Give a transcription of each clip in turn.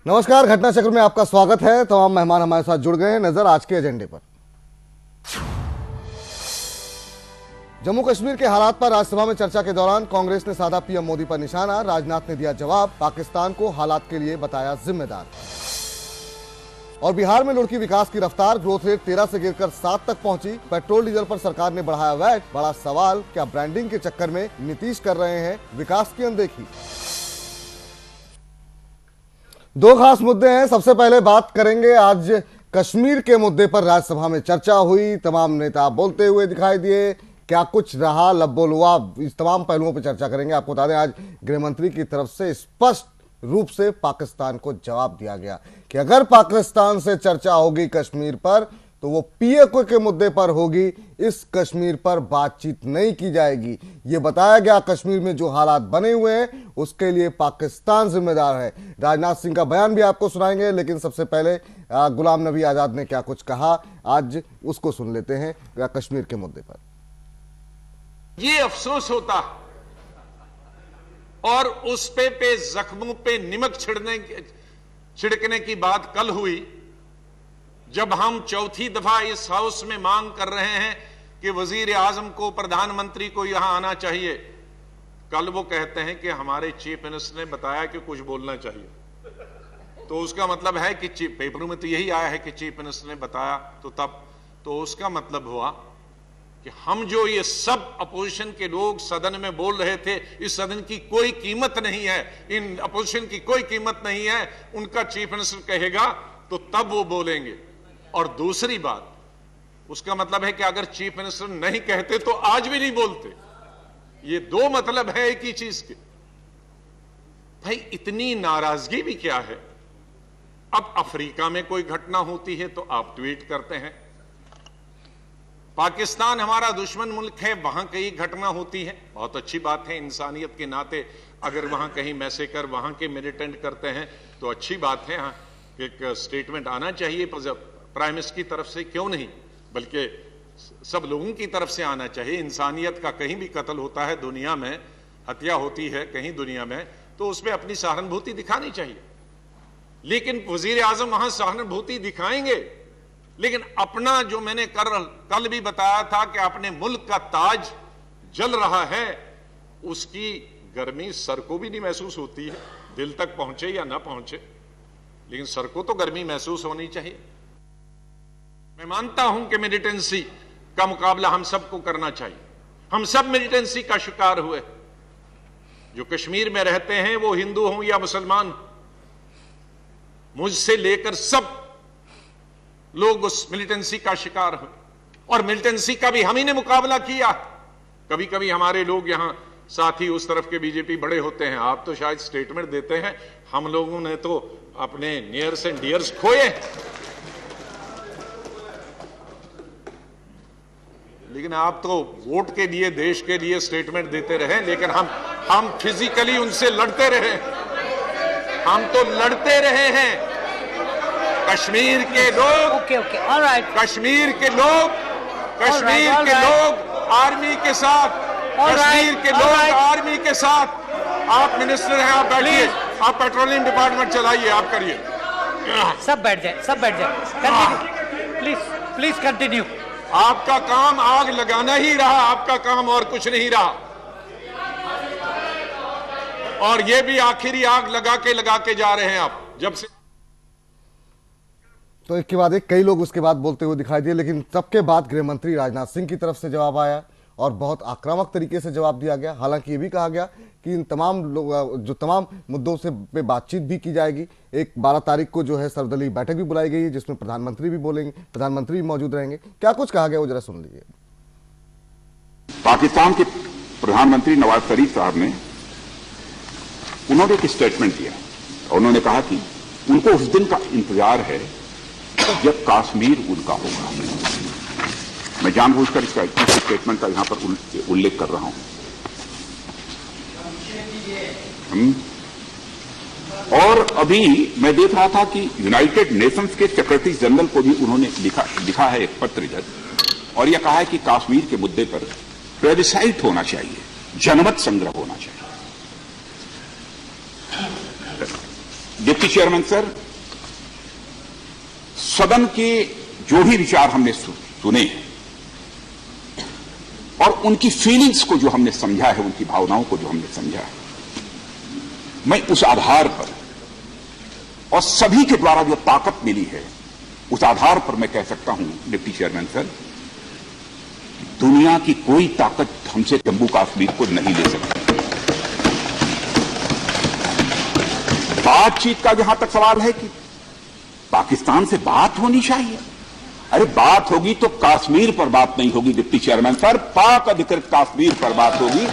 नमस्कार, घटना चक्र में आपका स्वागत है। तमाम मेहमान हमारे साथ जुड़ गए हैं। नजर आज के एजेंडे पर। जम्मू कश्मीर के हालात पर राज्यसभा में चर्चा के दौरान कांग्रेस ने साधा पीएम मोदी पर निशाना। राजनाथ ने दिया जवाब, पाकिस्तान को हालात के लिए बताया जिम्मेदार। और बिहार में लुढ़की विकास की रफ्तार, ग्रोथ रेट 13 से गिरकर 7 तक पहुंची। पेट्रोल डीजल पर सरकार ने बढ़ाया वैट। बड़ा सवाल, क्या ब्रांडिंग के चक्कर में नीतीश कर रहे हैं विकास की अनदेखी? दो खास मुद्दे हैं। सबसे पहले बात करेंगे, आज कश्मीर के मुद्दे पर राज्यसभा में चर्चा हुई। तमाम नेता बोलते हुए दिखाई दिए। क्या कुछ रहा, लब्बो-लुआब, इस तमाम पहलुओं पर चर्चा करेंगे। आपको बता दें, आज गृहमंत्री की तरफ से स्पष्ट रूप से पाकिस्तान को जवाब दिया गया कि अगर पाकिस्तान से चर्चा होगी कश्मीर पर तो वो पीएके के मुद्दे पर होगी। इस कश्मीर पर बातचीत नहीं की जाएगी। ये बताया गया कश्मीर में जो हालात बने हुए हैं उसके लिए पाकिस्तान जिम्मेदार है। राजनाथ सिंह का बयान भी आपको सुनाएंगे, लेकिन सबसे पहले गुलाम नबी आजाद ने क्या कुछ कहा, आज उसको सुन लेते हैं कश्मीर के मुद्दे पर। ये अफसोस होता और उस पे जख्मों पे नमक छिड़कने की बात कल हुई, जब हम चौथी दफा इस हाउस में मांग कर रहे हैं कि वजीर आजम को, प्रधानमंत्री को यहां आना चाहिए। कल वो कहते हैं कि हमारे चीफ मिनिस्टर ने बताया कि कुछ बोलना चाहिए। तो उसका मतलब है कि पेपरों में तो यही आया है कि चीफ मिनिस्टर ने बताया, तो उसका मतलब हुआ कि हम जो ये सब अपोजिशन के लोग सदन में बोल रहे थे, इस सदन की कोई कीमत नहीं है, इन अपोजिशन की कोई कीमत नहीं है, उनका चीफ मिनिस्टर कहेगा तो तब वो बोलेंगे। और दूसरी बात, उसका मतलब है कि अगर चीफ मिनिस्टर नहीं कहते तो आज भी नहीं बोलते। ये दो मतलब है एक ही चीज के। भाई इतनी नाराजगी भी क्या है? अब अफ्रीका में कोई घटना होती है तो आप ट्वीट करते हैं, पाकिस्तान हमारा दुश्मन मुल्क है, वहां कहीं घटना होती है, बहुत अच्छी बात है। इंसानियत के नाते अगर वहां कहीं मैसेकर वहां के मिलिटेंट करते हैं तो अच्छी बात है। हाँ, एक स्टेटमेंट आना चाहिए प्राइम मिनिस्टर की तरफ से, क्यों नहीं, बल्कि सब लोगों की तरफ से आना चाहिए। इंसानियत का कहीं भी कत्ल होता है दुनिया में, हत्या होती है कहीं दुनिया में, तो उसमें अपनी सहानुभूति दिखानी चाहिए। लेकिन वजीर आजम वहां सहानुभूति दिखाएंगे, लेकिन अपना जो मैंने कल भी बताया था कि अपने मुल्क का ताज जल रहा है, उसकी गर्मी सर को भी नहीं महसूस होती है, दिल तक पहुंचे या ना पहुंचे, लेकिन सर को तो गर्मी महसूस होनी चाहिए। मैं मानता हूं कि मिलिटेंसी का मुकाबला हम सबको करना चाहिए। हम सब मिलिटेंसी का शिकार हुए। जो कश्मीर में रहते हैं वो हिंदू हों या मुसलमान, मुझसे लेकर सब लोग उस मिलिटेंसी का शिकार हुए, और मिलिटेंसी का भी हम ही ने मुकाबला किया। कभी कभी हमारे लोग यहां साथी उस तरफ के बीजेपी बड़े होते हैं, आप तो शायद स्टेटमेंट देते हैं, हम लोगों ने तो अपने नियर्स एंड डियर्स खोए। लेकिन आप तो वोट के लिए, देश के लिए स्टेटमेंट देते रहे, लेकिन हम फिजिकली उनसे लड़ते रहे। हम तो लड़ते रहे हैं। कश्मीर के लोग कश्मीर के लोग आर्मी के साथ, कश्मीर के लोग आर्मी के साथ। आप मिनिस्टर हैं, आप बैठिए, आप पेट्रोलियम डिपार्टमेंट चलाइए, आप करिए। सब बैठ जाए। Please continue. आपका काम आग लगाना ही रहा, आपका काम और कुछ नहीं रहा। और ये भी आखिरी आग लगा के जा रहे हैं आप, जब से। तो एक के बाद एक कई लोग उसके बाद बोलते हुए दिखाई दिए, लेकिन सबके बाद गृहमंत्री राजनाथ सिंह की तरफ से जवाब आया और बहुत आक्रामक तरीके से जवाब दिया गया। हालांकि ये भी कहा गया कि इन तमाम जो तमाम मुद्दों से पे बातचीत भी की जाएगी। एक 12 तारीख को जो है सर्वदलीय बैठक भी बुलाई गई है, जिसमें प्रधानमंत्री भी बोलेंगे, प्रधानमंत्री भी मौजूद रहेंगे। क्या कुछ कहा गया वो जरा सुन लीजिए। पाकिस्तान के प्रधानमंत्री नवाज शरीफ साहब ने, उन्होंने एक स्टेटमेंट दिया। उन्होंने कहा कि उनको उस दिन का इंतजार है जब कश्मीर उनका होगा। मैं जानबूझकर इसका स्टेटमेंट का यहां पर उल्लेख कर रहा हूं। और अभी मैं देख रहा था कि यूनाइटेड नेशंस के सेक्रेटरी जनरल को भी उन्होंने लिखा है एक पत्र इधर, और यह कहा है कि कश्मीर के मुद्दे पर प्लेबिसाइट होना चाहिए, जनमत संग्रह होना चाहिए। डिप्टी चेयरमैन सर, सदन के जो भी विचार हमने सुने हैं और उनकी फीलिंग्स को जो हमने समझा है, उनकी भावनाओं को जो हमने समझा है, मैं उस आधार पर और सभी के द्वारा जो ताकत मिली है, उस आधार पर मैं कह सकता हूं डिप्टी चेयरमैन सर, दुनिया की कोई ताकत हमसे जम्मू कश्मीर को नहीं ले सकती। बातचीत का जहां तक सवाल है कि पाकिस्तान से बात होनी चाहिए, अरे बात होगी तो कश्मीर पर बात नहीं होगी डिप्टी चेयरमैन सर, पाक अधिकृत कश्मीर पर बात होगी,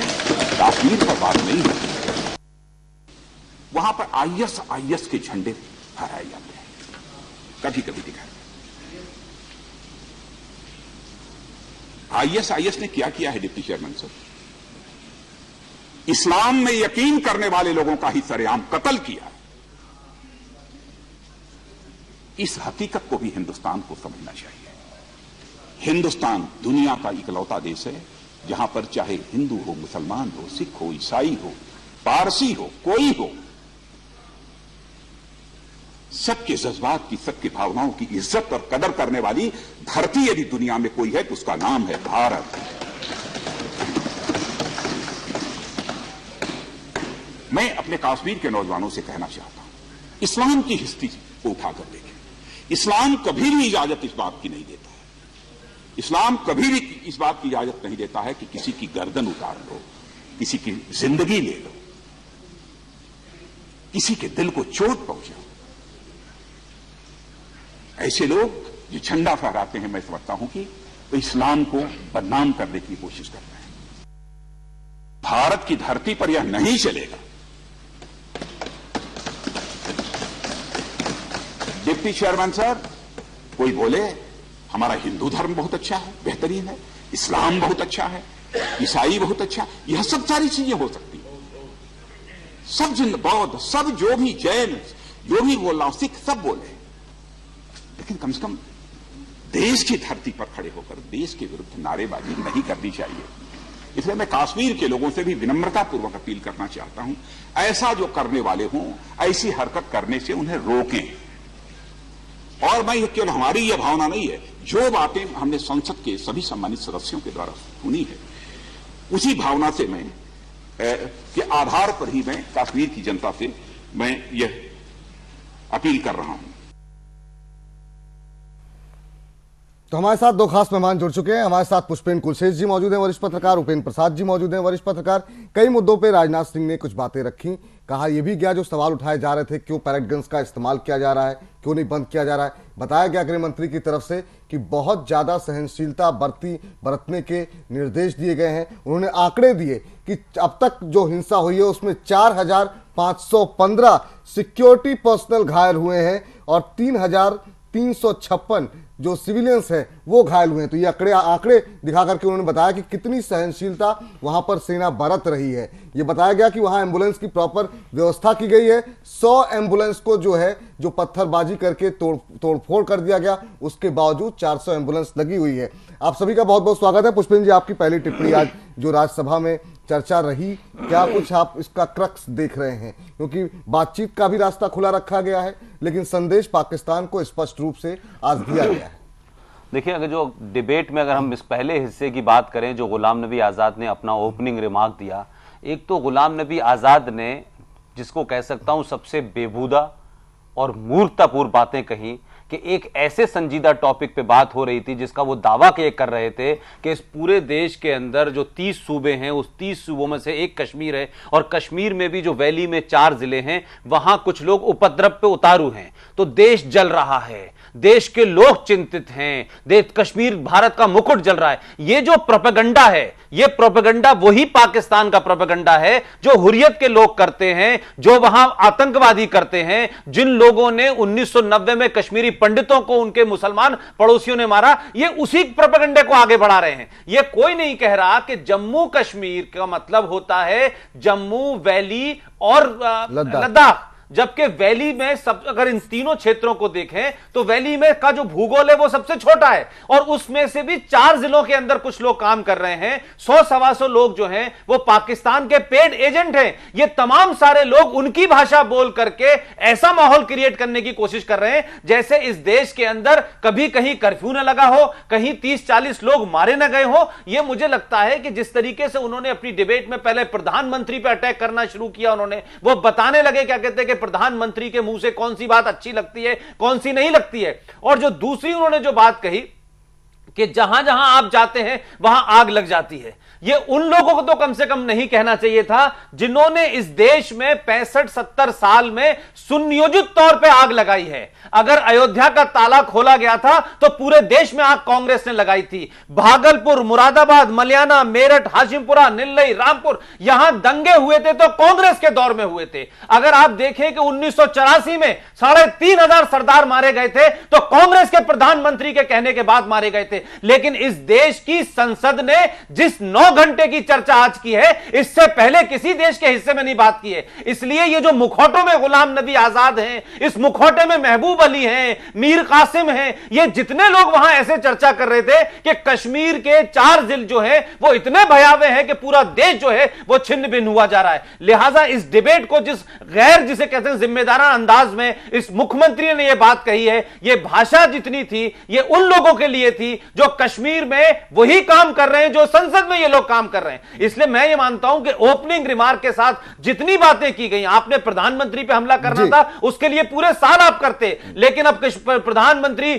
कश्मीर पर बात नहीं होगी। वहां पर आईएस के झंडे फहराए जाते हैं, कभी कभी दिखाए। आईएस ने क्या किया है डिप्टी चेयरमैन सर? इस्लाम में यकीन करने वाले लोगों का ही सरेआम कत्ल किया। इस हकीकत को भी हिंदुस्तान को समझना चाहिए। हिंदुस्तान दुनिया का इकलौता देश है जहां पर चाहे हिंदू हो, मुसलमान हो, सिख हो, ईसाई हो, पारसी हो, कोई हो, सबके जज्बात की, सबकी भावनाओं की इज्जत और कदर करने वाली धरती यदि दुनिया में कोई है तो उसका नाम है भारत। मैं अपने कश्मीर के नौजवानों से कहना चाहता हूं, इस्लाम की हिस्ट्री को उठाकर देखें। इस्लाम कभी भी इजाजत इस बात की नहीं देता है, इस्लाम कभी भी इस बात की इजाजत नहीं देता है कि किसी की गर्दन उतार लो, किसी की जिंदगी ले लो, किसी के दिल को चोट पहुंचाओ। ऐसे लोग जो झंडा फहराते हैं, मैं समझता हूं कि वो इस्लाम को बदनाम करने की कोशिश कर रहे हैं। भारत की धरती पर यह नहीं चलेगा। डिप्टी चेयरमैन सर, कोई बोले हमारा हिंदू धर्म बहुत अच्छा है, बेहतरीन है, इस्लाम बहुत अच्छा है, ईसाई बहुत अच्छा है, यह सब सारी चीजें हो सकती हैं। सब जिन बौद्ध, सब जो भी जैन, जो भी बोल रहा हूं, सिख, सब बोले, लेकिन कम से कम देश की धरती पर खड़े होकर देश के विरुद्ध नारेबाजी नहीं करनी चाहिए। इसलिए मैं कश्मीर के लोगों से भी विनम्रतापूर्वक अपील करना चाहता हूं, ऐसा जो करने वाले हों, ऐसी हरकत करने से उन्हें रोकें। और मैं केवल हमारी यह भावना नहीं है, जो बातें हमने संसद के सभी सम्मानित सदस्यों के द्वारा सुनी है, उसी भावना से मैं के आधार पर ही मैं कश्मीर की जनता से मैं यह अपील कर रहा हूं। तो हमारे साथ दो खास मेहमान जुड़ चुके हैं। हमारे साथ पुष्पेंद्र कुलशेष जी मौजूद हैं, वरिष्ठ पत्रकार, उपेंद्र प्रसाद जी मौजूद हैं, वरिष्ठ पत्रकार। कई मुद्दों पे राजनाथ सिंह ने कुछ बातें रखी, कहा यह भी गया जो सवाल उठाए जा रहे थे, क्यों पैलेट गन्स का इस्तेमाल किया जा रहा है, क्यों नहीं बंद किया जा रहा है। बताया गया गृह मंत्री की तरफ से कि बहुत ज्यादा सहनशीलता बरतने के निर्देश दिए गए हैं। उन्होंने आंकड़े दिए कि अब तक जो हिंसा हुई है उसमें 4,515 सिक्योरिटी पर्सनल घायल हुए हैं और 3,356 जो सिविलियंस है वो घायल हुए हैं। तो ये आंकड़े दिखा करके उन्होंने बताया कि कितनी सहनशीलता वहां पर सेना बरत रही है। ये बताया गया कि वहां एम्बुलेंस की प्रॉपर व्यवस्था की गई है। 100 एम्बुलेंस को जो है जो पत्थरबाजी करके तोड़फोड़ कर दिया गया, उसके बावजूद 400 एम्बुलेंस लगी हुई है। आप सभी का बहुत बहुत स्वागत है। पुष्पेंद्र जी, आपकी पहली टिप्पणी आज जो राज्यसभा में चर्चा रही, क्या कुछ आप इसका क्रक्स देख रहे हैं? क्योंकि बातचीत का भी रास्ता खुला रखा गया है, लेकिन संदेश पाकिस्तान को स्पष्ट रूप से आज दिया गया है। देखिए, अगर जो डिबेट में अगर हम इस पहले हिस्से की बात करें, जो गुलाम नबी आज़ाद ने अपना ओपनिंग रिमार्क दिया, एक तो गुलाम नबी आज़ाद ने, जिसको कह सकता हूं सबसे बेबूदा और मूर्खतापूर्ण बातें कही कि एक ऐसे संजीदा टॉपिक पे बात हो रही थी जिसका वो दावा कर रहे थे कि इस पूरे देश के अंदर जो 30 सूबे हैं, उस 30 सूबों में से एक कश्मीर है, और कश्मीर में भी जो वैली में 4 जिले हैं, वहां कुछ लोग उपद्रव पे उतारू हैं। तो देश जल रहा है, देश के लोग चिंतित हैं, कश्मीर भारत का मुकुट जल रहा है। ये जो प्रोपेगेंडा है, ये प्रोपेगेंडा वही पाकिस्तान का प्रोपेगेंडा है जो हुर्रियत के लोग करते हैं, जो वहां आतंकवादी करते हैं, जिन लोगों ने 1990 में कश्मीरी पंडितों को उनके मुसलमान पड़ोसियों ने मारा। ये उसी प्रोपेगेंडे को आगे बढ़ा रहे हैं। ये कोई नहीं कह रहा कि जम्मू कश्मीर का मतलब होता है जम्मू, वैली और लद्दाख। जबकि वैली में सब, अगर इन तीनों क्षेत्रों को देखें तो वैली में का जो भूगोल है वो सबसे छोटा है, और उसमें से भी 4 जिलों के अंदर कुछ लोग काम कर रहे हैं। 100-125 लोग जो हैं वो पाकिस्तान के पेड एजेंट हैं। ये तमाम सारे लोग उनकी भाषा बोल करके ऐसा माहौल क्रिएट करने की कोशिश कर रहे हैं जैसे इस देश के अंदर कभी कहीं कर्फ्यू न लगा हो, कहीं 30-40 लोग मारे न गए हो। यह मुझे लगता है कि जिस तरीके से उन्होंने अपनी डिबेट में पहले प्रधानमंत्री पर अटैक करना शुरू किया, उन्होंने वो बताने लगे, क्या कहते हैं कि प्रधानमंत्री के मुंह से कौन सी बात अच्छी लगती है, कौन सी नहीं लगती है। और जो दूसरी उन्होंने जो बात कही कि जहां जहां आप जाते हैं वहां आग लग जाती है, ये उन लोगों को तो कम से कम नहीं कहना चाहिए था जिन्होंने इस देश में 65-70 साल में सुनियोजित तौर पे आग लगाई है। अगर अयोध्या का ताला खोला गया था तो पूरे देश में आग कांग्रेस ने लगाई थी। भागलपुर, मुरादाबाद, मलियाना, मेरठ, हाशिमपुरा, निल्लई, रामपुर, यहां दंगे हुए थे तो कांग्रेस के दौर में हुए थे। अगर आप देखें कि 1984 में 3,500 सरदार मारे गए थे तो कांग्रेस के प्रधानमंत्री के कहने के बाद मारे गए थे। लेकिन इस देश की संसद ने जिस 9 घंटे की चर्चा आज की है, इससे पहले किसी देश के हिस्से में नहीं बात की है। इसलिए ये जो मुखौटों में गुलाम नबी आजाद हैं, इस मुखौटे में महबूब अली हैं, मीर कासिम हैं, ये जितने लोग वहां ऐसे चर्चा कर रहे थे कि कश्मीर के 4 जिले जो है वो इतने भयावह हैं कि पूरा देश जो है वो छिन्न भिन्न हुआ जा रहा है। लिहाजा इस डिबेट को जिसे कहते हैं जिम्मेदाराना अंदाज में इस मुख्यमंत्री ने यह बात कही है, यह भाषा जितनी थी ये उन लोगों के लिए थी जो कश्मीर में वही काम कर रहे हैं जो संसद में ये लोग काम कर रहे हैं। इसलिए मैं ये मानता हूं कि ओपनिंग रिमार्क के साथ जितनी बातें की गई, आपने प्रधानमंत्री पे हमला करना था उसके लिए पूरे साल आप करते, लेकिन अब प्रधानमंत्री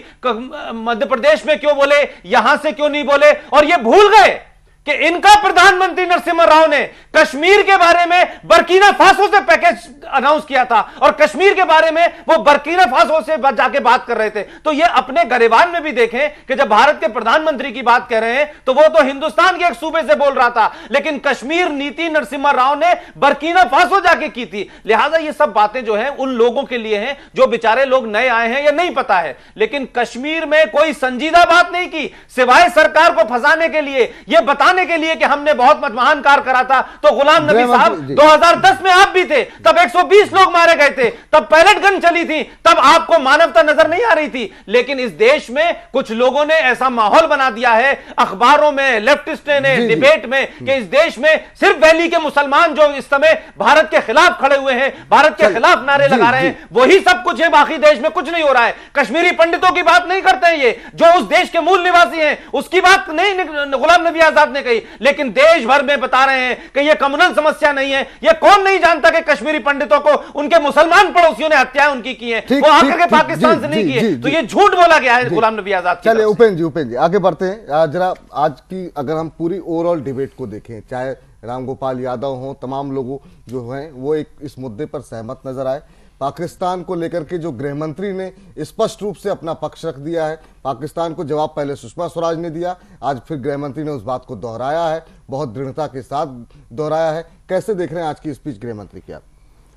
मध्य प्रदेश में क्यों बोले, यहां से क्यों नहीं बोले, और ये भूल गए कि इनका प्रधानमंत्री नरसिम्हा राव ने कश्मीर के बारे में बर्किना फासो से पैकेज अनाउंस किया था और कश्मीर के बारे में वो बर्किना फासो से जाके बात कर रहे थे। तो ये अपने गरेबान में भी देखें कि जब भारत के प्रधानमंत्री की बात कर रहे हैं तो वो तो हिंदुस्तान के एक सूबे से बोल रहा था, लेकिन कश्मीर नीति नरसिम्हा राव ने बर्किना फासो जाके की थी। लिहाजा ये सब बातें जो है उन लोगों के लिए हैं जो बेचारे लोग नए आए हैं या नहीं पता है, लेकिन कश्मीर में कोई संजीदा बात नहीं की सिवाय सरकार को फंसाने के लिए, यह बताने के लिए कि हमने बहुत महान कार्य करा था। तो गुलाम नबी साहब 2010 में आप भी थे, तब 120 लोग मारे गए थे, तब पैलेट गन चली थी, तब आपको मानवता नजर नहीं आ रही थी। लेकिन इस देश में कुछ लोगों ने ऐसा माहौल बना दिया है, अखबारों में, लेफ्टिस्टों ने, डिबेट में, कि इस देश में सिर्फ वैली के मुसलमान जो इस समय भारत के खिलाफ खड़े हुए हैं, भारत के खिलाफ नारे लगा रहे हैं, वही सब कुछ है, बाकी देश में कुछ नहीं हो रहा है। कश्मीरी पंडितों की बात नहीं करते हैं, ये जो उस देश के मूल निवासी हैं उसकी बात नहीं गुलाम नबी आजाद ने कही, लेकिन देश भर में बता रहे हैं कि यह कम्युनल समस्या नहीं है। यह कौन नहीं जानता कि कश्मीरी पंडितों को उनके मुसलमान पड़ोसियों ने हत्याएं उनकी की हैं, वो आकर के पाकिस्तान से नहीं की है। तो यह झूठ बोला गया है गुलाम नबी आजाद। चलिए उपेंद्र जी आगे बढ़ते हैं। जरा आज की अगर हम पूरी ओवरऑल डिबेट को देखें, चाहे रामगोपाल यादव हो, तमाम लोगों जो हैं वो एक इस मुद्दे पर सहमत नजर आए। पाकिस्तान को लेकर के जो गृह मंत्री ने स्पष्ट रूप से अपना पक्ष रख दिया है, पाकिस्तान को जवाब पहले सुषमा स्वराज ने दिया, आज फिर गृह मंत्री ने उस बात को दोहराया है, बहुत दृढ़ता के साथ दोहराया है। कैसे देख रहे हैं आज की स्पीच गृह मंत्री की आप?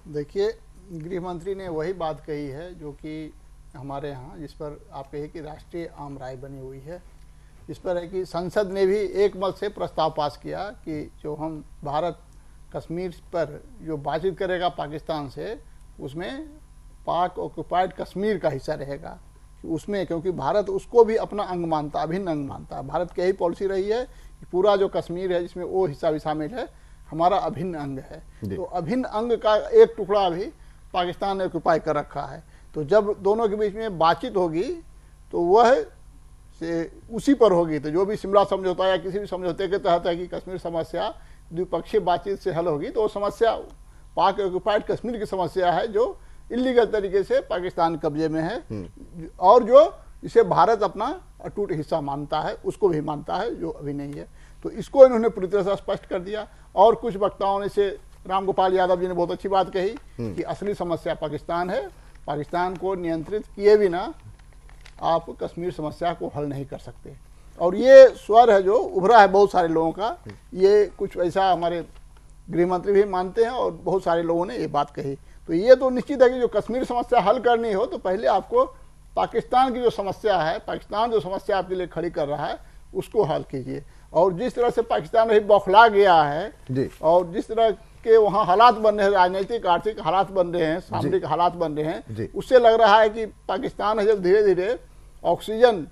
देखिए, गृह मंत्री ने वही बात कही है जो कि हमारे यहाँ, जिस पर आप कहिए कि राष्ट्रीय आम राय बनी हुई है, जिस पर है कि संसद ने भी एक मत से प्रस्ताव पास किया कि जो हम भारत कश्मीर पर जो बातचीत करेगा पाकिस्तान से, उसमें पाक ऑक्युपाइड कश्मीर का हिस्सा रहेगा उसमें, क्योंकि भारत उसको भी अपना अंग मानता, अभिन्न अंग मानता है। भारत की यही पॉलिसी रही है कि पूरा जो कश्मीर है जिसमें वो हिस्सा भी शामिल है, हमारा अभिन्न अंग है। तो अभिन्न अंग का एक टुकड़ा भी पाकिस्तान ने ऑक्युपाई कर रखा है। तो जब दोनों के बीच में बातचीत होगी तो वह से उसी पर होगी। तो जो भी शिमला समझौता या किसी भी समझौते के तहत है कि कश्मीर समस्या द्विपक्षीय बातचीत से हल होगी, तो वो समस्या पाक ऑक्युपाइड कश्मीर की समस्या है जो इलीगल तरीके से पाकिस्तान कब्जे में है, और जो इसे भारत अपना अटूट हिस्सा मानता है उसको भी मानता है, जो अभी नहीं है। तो इसको इन्होंने पूरी तरह से स्पष्ट कर दिया। और कुछ वक्ताओं ने से रामगोपाल यादव जी ने बहुत अच्छी बात कही कि असली समस्या पाकिस्तान है, पाकिस्तान को नियंत्रित किए बिना आप कश्मीर समस्या को हल नहीं कर सकते। और ये स्वर है जो उभरा है बहुत सारे लोगों का, ये कुछ ऐसा हमारे गृह मंत्री भी मानते हैं और बहुत सारे लोगों ने ये बात कही। तो ये तो निश्चित है कि जो कश्मीर समस्या हल करनी हो तो पहले आपको पाकिस्तान की जो समस्या है, पाकिस्तान जो समस्या आपके लिए खड़ी कर रहा है उसको हल कीजिए। और जिस तरह से पाकिस्तान अभी बौखला गया है और जिस तरह के वहाँ हालात बन रहे हैं, राजनीतिक आर्थिक हालात बन रहे हैं, सामरिक हालात बन रहे जी। हैं, उससे लग रहा है कि पाकिस्तान है जब धीरे धीरे ऑक्सीजन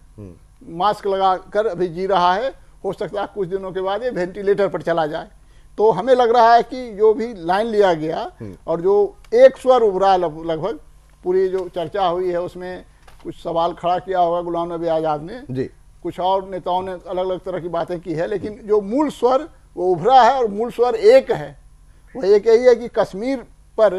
मास्क लगा कर अभी जी रहा है, हो सकता है कुछ दिनों के बाद ये वेंटिलेटर पर चला जाए। तो हमें लग रहा है कि जो भी लाइन लिया गया और जो एक स्वर उभरा लगभग पूरी जो चर्चा हुई है उसमें कुछ सवाल खड़ा किया होगा गुलाम नबी आज़ाद ने जी, कुछ और नेताओं ने अलग अलग तरह की बातें की है, लेकिन जो मूल स्वर वो उभरा है और मूल स्वर एक है। वह एक यही है कि कश्मीर पर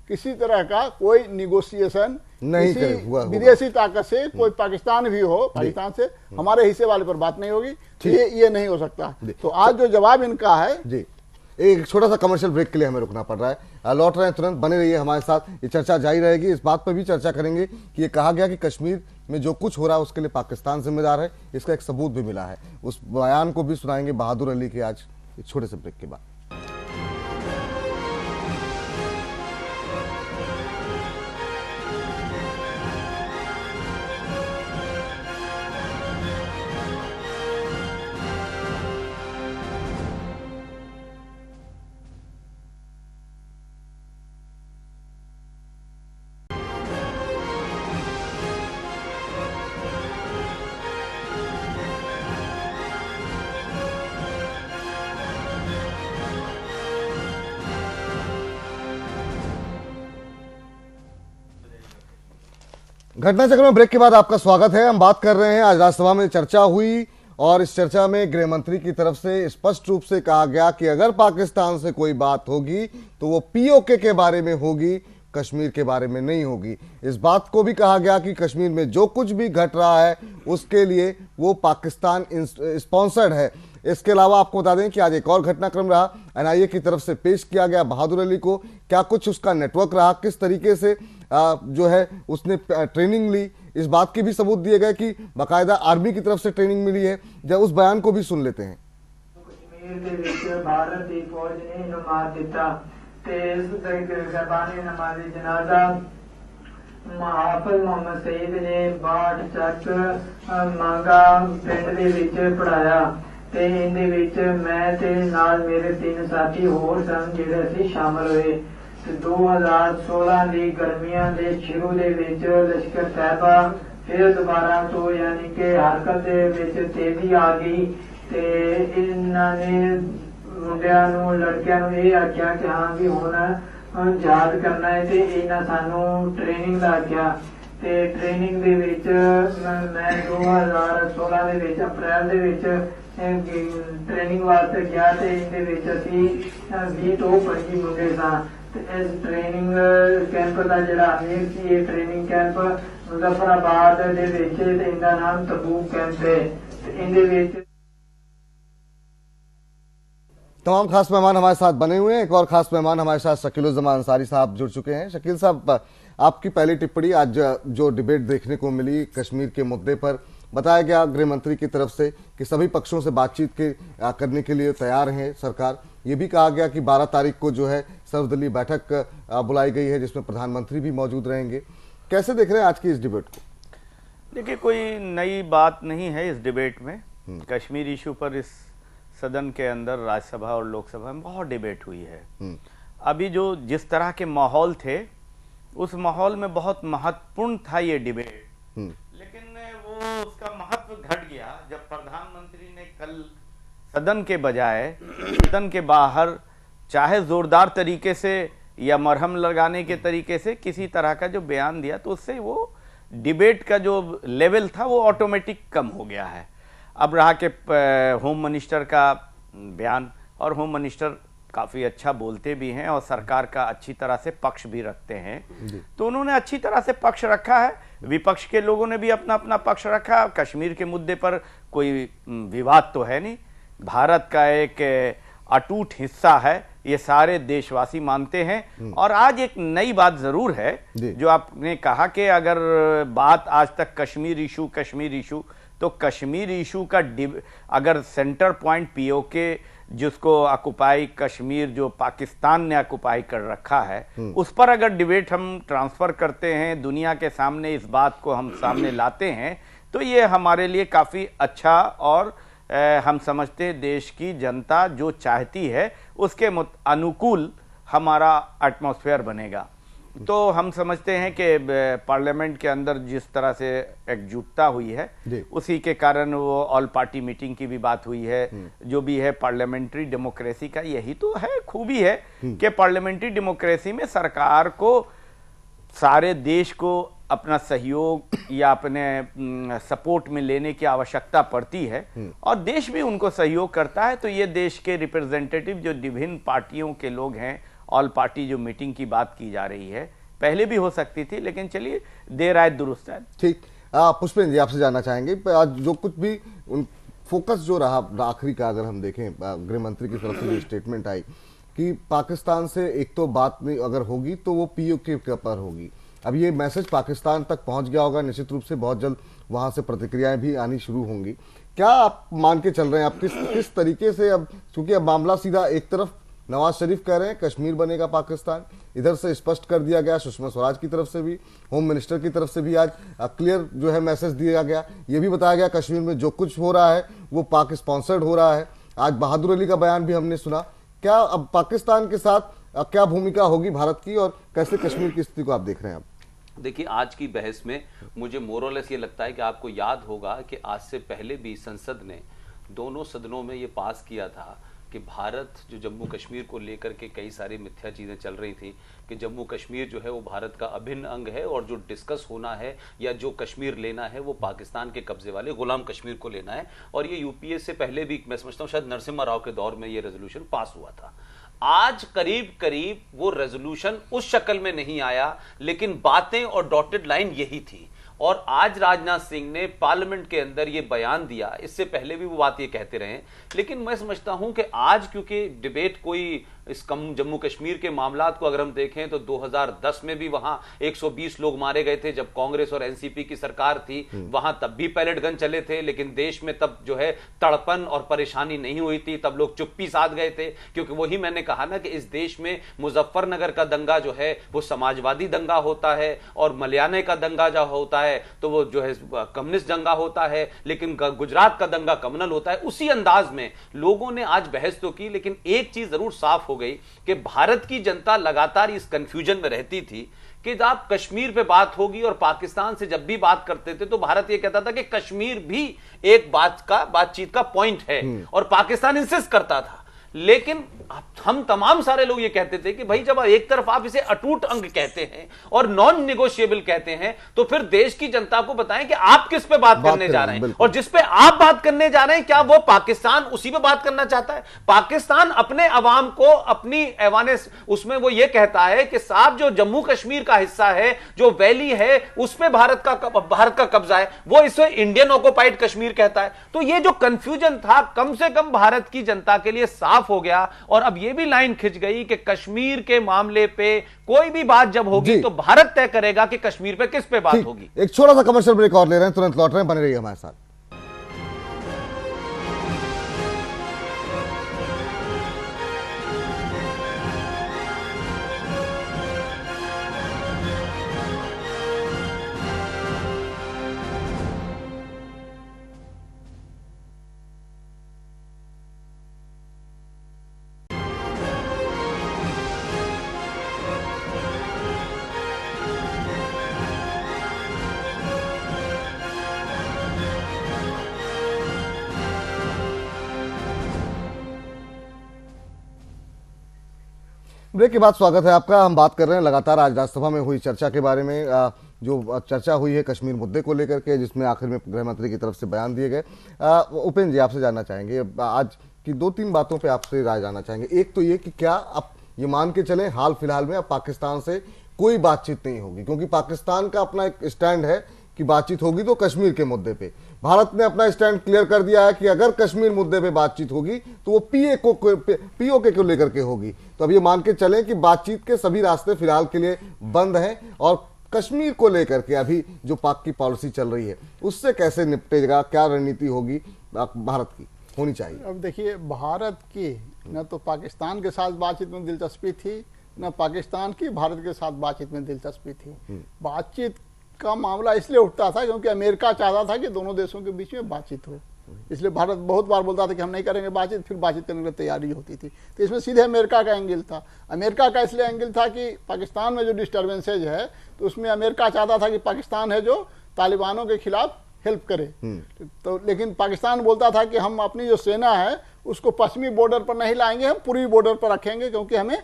किसी तरह का कोई निगोशिएशन नहीं किसी हुआ होगा। विदेशी ताकत से, कोई पाकिस्तान भी हो, पाकिस्तान से हमारे हिस्से वाले पर बात नहीं होगी, तो ये नहीं हो सकता। तो आज जो जवाब इनका है जी, एक छोटा सा कमर्शियल ब्रेक के लिए हमें रुकना पड़ रहा है। लौट रहे हैं, तुरंत बने रहिए हमारे साथ, ये चर्चा जारी रहेगी। इस बात पर भी चर्चा करेंगे कि ये कहा गया कि कश्मीर में जो कुछ हो रहा है उसके लिए पाकिस्तान जिम्मेदार है, इसका एक सबूत भी मिला है। उस बयान को भी सुनाएंगे बहादुर अली के आज एक छोटे से ब्रेक के बाद। घटना चक्र में ब्रेक के बाद आपका स्वागत है। हम बात कर रहे हैं, आज राज्यसभा में चर्चा हुई और इस चर्चा में गृह मंत्री की तरफ से स्पष्ट रूप से कहा गया कि अगर पाकिस्तान से कोई बात होगी तो वो पीओके के बारे में होगी, कश्मीर के बारे में नहीं होगी। इस बात को भी कहा गया कि कश्मीर में जो कुछ भी घट रहा है उसके लिए वो पाकिस्तान स्पॉन्सर्ड है। इसके अलावा आपको बता दें कि आज एक और घटनाक्रम रहा, एनआईए की तरफ से पेश किया गया बहादुर अली को। क्या कुछ उसका नेटवर्क रहा, किस तरीके से जो है उसने ट्रेनिंग ली, इस बात के भी सबूत दिए गए कि बाकायदा आर्मी की तरफ से ट्रेनिंग मिली है। जब उस बयान को भी सुन लेते हैं। कश्मीर ਦੇ ਵਿੱਚ ਭਾਰਤ ਦੀ ਫੌਜ ਨੇ ਇਹਨੂੰ ਮਾਰ ਦਿੱਤਾ ਤੇ ਇਸ ਗਰਬਾਨੀ ਨਮਾਜ਼ੀ ਜਨਾਜ਼ਾ ਹਾਫਿਜ਼ ਮੁਹੰਮਦ ਸਈਦ ਨੇ ਬਾਟ ਚੱਕ ਮੰਗਾ ਪਿੰਡ ਦੇ ਵਿੱਚ ਪੜਾਇਆ ਤੇ ਇਹਦੇ ਵਿੱਚ ਮੈਂ ਤੇ ਨਾਲ ਮੇਰੇ ਤਿੰਨ ਸਾਥੀ ਹੋਰ ਸਨ ਜਿਹੜੇ ਅਸੀਂ ਸ਼ਾਮਲ ਹੋਏ। 2016 ਦੀ ਗਰਮੀਆਂ ਦੇ ਸ਼ੁਰੂ ਦੇ ਵਿੱਚ ਲਸ਼ਕਰ ਸਾਹਿਬਾ ਫਿਰ ਦੁਬਾਰਾ ਤੋਂ ਯਾਨੀ ਕਿ ਹਰਕਤ ਦੇ ਵਿੱਚ ਤੇਜ਼ੀ ਆ ਗਈ ਤੇ ਇਹਨਾਂ ਨੇ ਮੁੰਡਿਆਂ ਨੂੰ ਲੜਕਿਆਂ ਨੂੰ ਇਹ ਆਖਿਆ ਕਿ ਹਾਂ ਵੀ ਹੁਣ ਯਾਦ ਕਰਨਾ ਹੈ ਤੇ ਇਹਨਾਂ ਸਾਨੂੰ ਟ੍ਰੇਨਿੰਗ ਦਾ ਆਖਿਆ ਤੇ ਟ੍ਰੇਨਿੰਗ ਦੇ ਵਿੱਚ ਮੈਂ 2016 ਦੇ ਵਿੱਚ ਅਪ੍ਰੈਲ ਦੇ ਵਿੱਚ ਟ੍ਰੇਨਿੰਗ ਵਾਸਤੇ ਗਿਆ ਤੇ ਇਹਦੇ ਵਿੱਚ ਅਸੀਂ 20 ਤੋਂ 25 ਮੁੰਡੇ ਸਾਂ। इस ट्रेनिंग कैंप का जरा अमीर सी ये ट्रेनिंग कैंप मुजफ्फराबाद दे विच ते इनदा नाम तबूक कैंप है ते इनदे विच तमाम खास मेहमान हमारे साथ बने हुए हैं। एक और खास मेहमान हमारे साथ शकीलुज़्ज़मान अंसारी साहब जुड़ चुके हैं। शकील साहब, आपकी पहली टिप्पणी, आज जो डिबेट देखने को मिली कश्मीर के मुद्दे पर, बताया गया गृह मंत्री की तरफ से कि सभी पक्षों से बातचीत करने के लिए तैयार है सरकार। ये भी कहा गया कि 12 तारीख को जो है सर्वदलीय बैठक बुलाई गई है जिसमें प्रधानमंत्री भी मौजूद रहेंगे। कैसे देख रहे हैं आज की इस डिबेट को? देखिए, कोई नई बात नहीं है इस डिबेट में। कश्मीर इशू पर इस सदन के अंदर राज्यसभा और लोकसभा में बहुत डिबेट हुई है। अभी जो जिस तरह के माहौल थे उस माहौल में बहुत महत्वपूर्ण था ये डिबेट, लेकिन वो उसका महत्व घट गया जब प्रधानमंत्री ने कल सदन के बजाय सदन के बाहर चाहे जोरदार तरीके से या मरहम लगाने के तरीके से किसी तरह का जो बयान दिया, तो उससे वो डिबेट का जो लेवल था वो ऑटोमेटिक कम हो गया है। अब रहा कि होम मिनिस्टर का बयान, और होम मिनिस्टर काफ़ी अच्छा बोलते भी हैं और सरकार का अच्छी तरह से पक्ष भी रखते हैं, तो उन्होंने अच्छी तरह से पक्ष रखा है। विपक्ष के लोगों ने भी अपना अपना पक्ष रखा। कश्मीर के मुद्दे पर कोई विवाद तो है नहीं, भारत का एक अटूट हिस्सा है, ये सारे देशवासी मानते हैं। और आज एक नई बात जरूर है जो आपने कहा कि अगर बात आज तक कश्मीर इशू, तो कश्मीर इशू का अगर सेंटर पॉइंट पीओके जिसको ऑक्युपाई कश्मीर जो पाकिस्तान ने ऑक्युपाई कर रखा है, उस पर अगर डिबेट हम ट्रांसफर करते हैं, दुनिया के सामने इस बात को हम सामने लाते हैं, तो ये हमारे लिए काफी अच्छा और हम समझते हैं देश की जनता जो चाहती है उसके अनुकूल हमारा एटमॉस्फेयर बनेगा। तो हम समझते हैं कि पार्लियामेंट के अंदर जिस तरह से एकजुटता हुई है उसी के कारण वो ऑल पार्टी मीटिंग की भी बात हुई है। जो भी है पार्लियामेंट्री डेमोक्रेसी का यही तो है, खूबी है कि पार्लियामेंट्री डेमोक्रेसी में सरकार को सारे देश को अपना सहयोग या अपने सपोर्ट में लेने की आवश्यकता पड़ती है और देश भी उनको सहयोग करता है। तो ये देश के रिप्रेजेंटेटिव जो विभिन्न पार्टियों के लोग हैं, ऑल पार्टी जो मीटिंग की बात की जा रही है, पहले भी हो सकती थी, लेकिन चलिए देर आए दुरुस्त है। ठीक, पुष्पेंद्र जी आपसे जानना चाहेंगे आज जो कुछ भी उन फोकस जो रहा आखिरी का, अगर हम देखें गृह मंत्री की तरफ से जो स्टेटमेंट आई कि पाकिस्तान से एक तो बात नहीं अगर होगी तो वो पीओके के पर होगी। अब ये मैसेज पाकिस्तान तक पहुंच गया होगा, निश्चित रूप से बहुत जल्द वहां से प्रतिक्रियाएं भी आनी शुरू होंगी। क्या आप मान के चल रहे हैं, आप किस तरीके से, अब क्योंकि अब मामला सीधा एक तरफ नवाज शरीफ कह रहे हैं कश्मीर बनेगा पाकिस्तान, इधर से स्पष्ट कर दिया गया, सुषमा स्वराज की तरफ से भी, होम मिनिस्टर की तरफ से भी आज क्लियर जो है मैसेज दिया गया, ये भी बताया गया कश्मीर में जो कुछ हो रहा है वो पाक स्पॉन्सर्ड हो रहा है। आज बहादुर अली का बयान भी हमने सुना। क्या अब पाकिस्तान के साथ क्या भूमिका होगी भारत की और कैसे कश्मीर की स्थिति को आप देख रहे हैं? आप देखिए, आज की बहस में मुझे मोरलेस ये लगता है कि आपको याद होगा कि आज से पहले भी संसद ने दोनों सदनों में ये पास किया था कि भारत जो जम्मू कश्मीर को लेकर के कई सारी मिथ्या चीज़ें चल रही थी कि जम्मू कश्मीर जो है वो भारत का अभिन्न अंग है और जो डिस्कस होना है या जो कश्मीर लेना है वो पाकिस्तान के कब्जे वाले गुलाम कश्मीर को लेना है। और ये यूपीए से पहले भी, मैं समझता हूँ शायद नरसिम्हा राव के दौर में ये रेजोल्यूशन पास हुआ था। आज करीब करीब वो रेजोल्यूशन उस शक्ल में नहीं आया, लेकिन बातें और डॉटेड लाइन यही थी। और आज राजनाथ सिंह ने पार्लियामेंट के अंदर ये बयान दिया, इससे पहले भी वो बात ये कहते रहे, लेकिन मैं समझता हूं कि आज क्योंकि डिबेट कोई इस जम्मू कश्मीर के मामलात को अगर हम देखें तो 2010 में भी वहां 120 लोग मारे गए थे जब कांग्रेस और एनसीपी की सरकार थी, वहां तब भी पैलेट गन चले थे, लेकिन देश में तब जो है तड़पन और परेशानी नहीं हुई थी, तब लोग चुप्पी साध गए थे। क्योंकि वही मैंने कहा ना कि इस देश में मुजफ्फरनगर का दंगा जो है वो समाजवादी दंगा होता है और मलयाने का दंगा जो होता है तो वो जो है कम्युनिस्ट दंगा होता है, लेकिन गुजरात का दंगा कम्युनल होता है। उसी अंदाज में लोगों ने आज बहस तो की, लेकिन एक चीज जरूर साफ हो गई कि भारत की जनता लगातार इस कंफ्यूजन में रहती थी कि आप कश्मीर पे बात होगी और पाकिस्तान से जब भी बात करते थे तो भारत ये कहता था कि कश्मीर भी एक बातचीत का पॉइंट है और पाकिस्तान इंसिस्ट करता था। लेकिन हम तमाम सारे लोग ये कहते थे कि भाई जब एक तरफ आप इसे अटूट अंग कहते हैं और नॉन निगोशिएबल कहते हैं तो फिर देश की जनता को बताएं कि आप किस पे बात करने जा रहे हैं और जिस पे आप बात करने जा रहे हैं क्या वो पाकिस्तान उसी पे बात करना चाहता है? पाकिस्तान अपने अवाम को अपनी ऐवाने उसमें वो ये कहता है कि साहब जो जम्मू कश्मीर का हिस्सा है, जो वैली है, उस पे भारत का कब्जा है, वो इसे इंडियन ऑक्युपाइड कश्मीर कहता है। तो ये जो कंफ्यूजन था कम से कम भारत की जनता के लिए साफ हो गया और अब ये भी लाइन खिंच गई कि कश्मीर के मामले पे कोई भी बात जब होगी तो भारत तय करेगा कि कश्मीर पे किस पे बात होगी। एक छोटा सा कमर्शियल ब्रेक और ले रहे हैं, तुरंत लौट रहे हैं, बने रहिए हमारे साथ। ब्रेक के बाद स्वागत है आपका। हम बात कर रहे हैं लगातार आज राज्यसभा में हुई चर्चा के बारे में, जो चर्चा हुई है कश्मीर मुद्दे को लेकर के, जिसमें आखिर में गृह मंत्री की तरफ से बयान दिए गए। उपेंद्र जी आपसे जानना चाहेंगे, आज की 2-3 बातों पे आपसे राय जानना चाहेंगे। एक तो ये कि क्या आप ये मान के चलें हाल फिलहाल में अब पाकिस्तान से कोई बातचीत नहीं होगी, क्योंकि पाकिस्तान का अपना एक स्टैंड है कि बातचीत होगी तो कश्मीर के मुद्दे पे। भारत ने अपना स्टैंड क्लियर कर दिया है कि अगर कश्मीर मुद्दे पे बातचीत होगी तो वो पीओके को लेकर के होगी। तो अब ये मान के चलें कि बातचीत के सभी रास्ते फिलहाल के लिए बंद हैं और कश्मीर को लेकर के अभी जो पाक की पॉलिसी चल रही है उससे कैसे निपटेगा, क्या रणनीति होगी भारत की होनी चाहिए? अब देखिए, भारत की न तो पाकिस्तान के साथ बातचीत में दिलचस्पी थी, न पाकिस्तान की भारत के साथ बातचीत में दिलचस्पी थी। बातचीत का मामला इसलिए उठता था क्योंकि अमेरिका चाहता था कि दोनों देशों के बीच में बातचीत हो। इसलिए भारत बहुत बार बोलता था कि हम नहीं करेंगे बातचीत, फिर बातचीत करने के लिए तैयारी होती थी। तो इसमें सीधे अमेरिका का एंगल था। अमेरिका का इसलिए एंगल था कि पाकिस्तान में जो डिस्टर्बेंसेज है तो उसमें अमेरिका चाहता था कि पाकिस्तान है जो तालिबानों के खिलाफ हेल्प करे। तो लेकिन पाकिस्तान बोलता था कि हम अपनी जो सेना है उसको पश्चिमी बॉर्डर पर नहीं लाएंगे, हम पूर्वी बॉर्डर पर रखेंगे क्योंकि हमें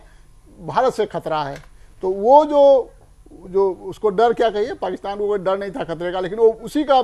भारत से खतरा है। तो वो जो उसको डर क्या कहिए, पाकिस्तान को कोई डर नहीं था खतरे का, लेकिन वो उसी का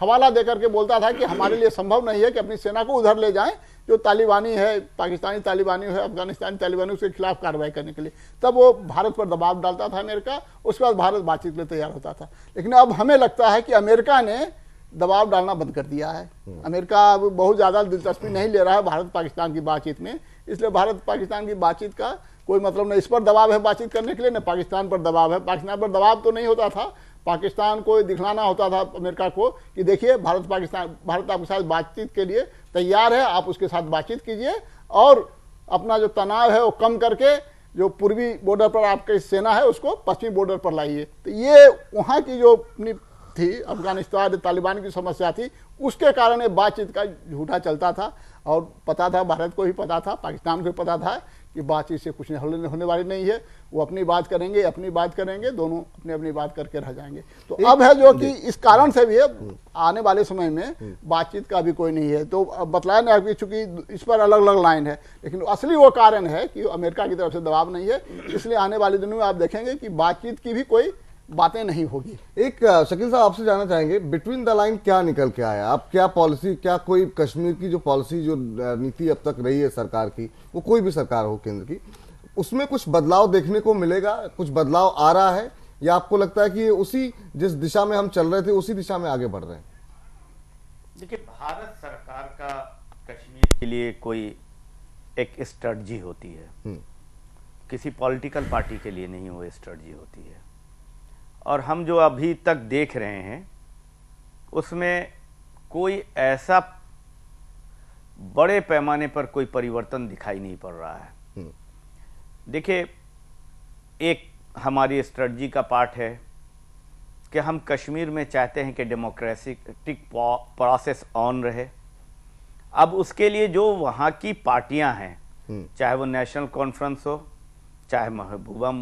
हवाला देकर के बोलता था कि हमारे लिए संभव नहीं है कि अपनी सेना को उधर ले जाएं जो तालिबानी है, पाकिस्तानी तालिबानी है, अफगानिस्तानी तालिबानी, उसके खिलाफ कार्रवाई करने के लिए। तब वो भारत पर दबाव डालता था अमेरिका, उसके बाद भारत बातचीत के लिए तैयार होता था। लेकिन अब हमें लगता है कि अमेरिका ने दबाव डालना बंद कर दिया है। अमेरिका अब बहुत ज़्यादा दिलचस्पी नहीं ले रहा है भारत पाकिस्तान की बातचीत में, इसलिए भारत पाकिस्तान की बातचीत का कोई मतलब नहीं। इस पर दबाव है बातचीत करने के लिए, न पाकिस्तान पर दबाव है। पाकिस्तान पर दबाव तो नहीं होता था, पाकिस्तान को दिखलाना होता था अमेरिका को कि देखिए भारत आपके साथ बातचीत के लिए तैयार है, आप उसके साथ बातचीत कीजिए और अपना जो तनाव है वो कम करके जो पूर्वी बॉर्डर पर आपकी सेना है उसको पश्चिमी बॉर्डर पर लाइए। तो ये वहाँ की जो अपनी थी अफगानिस्तान तालिबान की समस्या थी, उसके कारण ये बातचीत का झूठा चलता था। और पता था, भारत को भी पता था, पाकिस्तान को भी पता था कि बातचीत से कुछ होने वाली नहीं है। वो अपनी बात करेंगे, दोनों अपनी अपनी बात करके रह जाएंगे। तो अब है जो कि इस कारण से भी है आने वाले समय में बातचीत का भी कोई नहीं है। तो अब बतलाया ना कि चूंकि इस पर अलग अलग लाइन है, लेकिन असली वो कारण है कि अमेरिका की तरफ से दबाव नहीं है। इसलिए आने वाले दिनों में आप देखेंगे कि बातचीत की भी कोई बातें नहीं होगी। एक शकील साहब आपसे जानना चाहेंगे, बिटवीन द लाइन क्या निकल के आया? अब क्या पॉलिसी, क्या कोई कश्मीर की जो पॉलिसी, जो नीति अब तक रही है सरकार की, वो कोई भी सरकार हो केंद्र की, उसमें कुछ बदलाव देखने को मिलेगा? कुछ बदलाव आ रहा है या आपको लगता है कि उसी जिस दिशा में हम चल रहे थे उसी दिशा में आगे बढ़ रहे हैं? देखिए, भारत सरकार का कश्मीर के लिए कोई एक स्ट्रेटजी होती है, किसी पॉलिटिकल पार्टी के लिए नहीं वो स्ट्रेटजी होती है। और हम जो अभी तक देख रहे हैं उसमें कोई ऐसा बड़े पैमाने पर कोई परिवर्तन दिखाई नहीं पड़ रहा है। देखिए, एक हमारी स्ट्रेटजी का पार्ट है कि हम कश्मीर में चाहते हैं कि डेमोक्रेटिक प्रोसेस ऑन रहे। अब उसके लिए जो वहाँ की पार्टियां हैं, चाहे वो नेशनल कॉन्फ्रेंस हो, चाहे महबूबा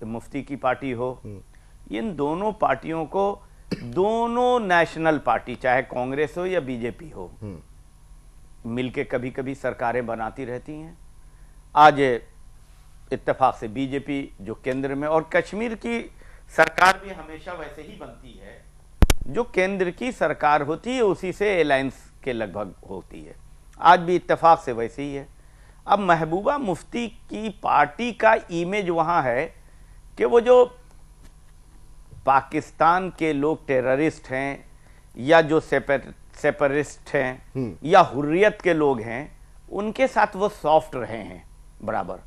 मुफ्ती की पार्टी हो, इन दोनों पार्टियों को, दोनों नेशनल पार्टी चाहे कांग्रेस हो या बीजेपी हो, मिलके कभी कभी सरकारें बनाती रहती हैं। आज इत्तेफाक से बीजेपी जो केंद्र में, और कश्मीर की सरकार भी हमेशा वैसे ही बनती है, जो केंद्र की सरकार होती है उसी से अलायंस के लगभग होती है। आज भी इत्तेफाक से वैसे ही है। अब महबूबा मुफ्ती की पार्टी का इमेज वहां है कि वो जो पाकिस्तान के लोग टेररिस्ट हैं या जो सेपरेटिस्ट हैं या हुर्रियत के लोग हैं, उनके साथ वो सॉफ्ट रहे हैं बराबर।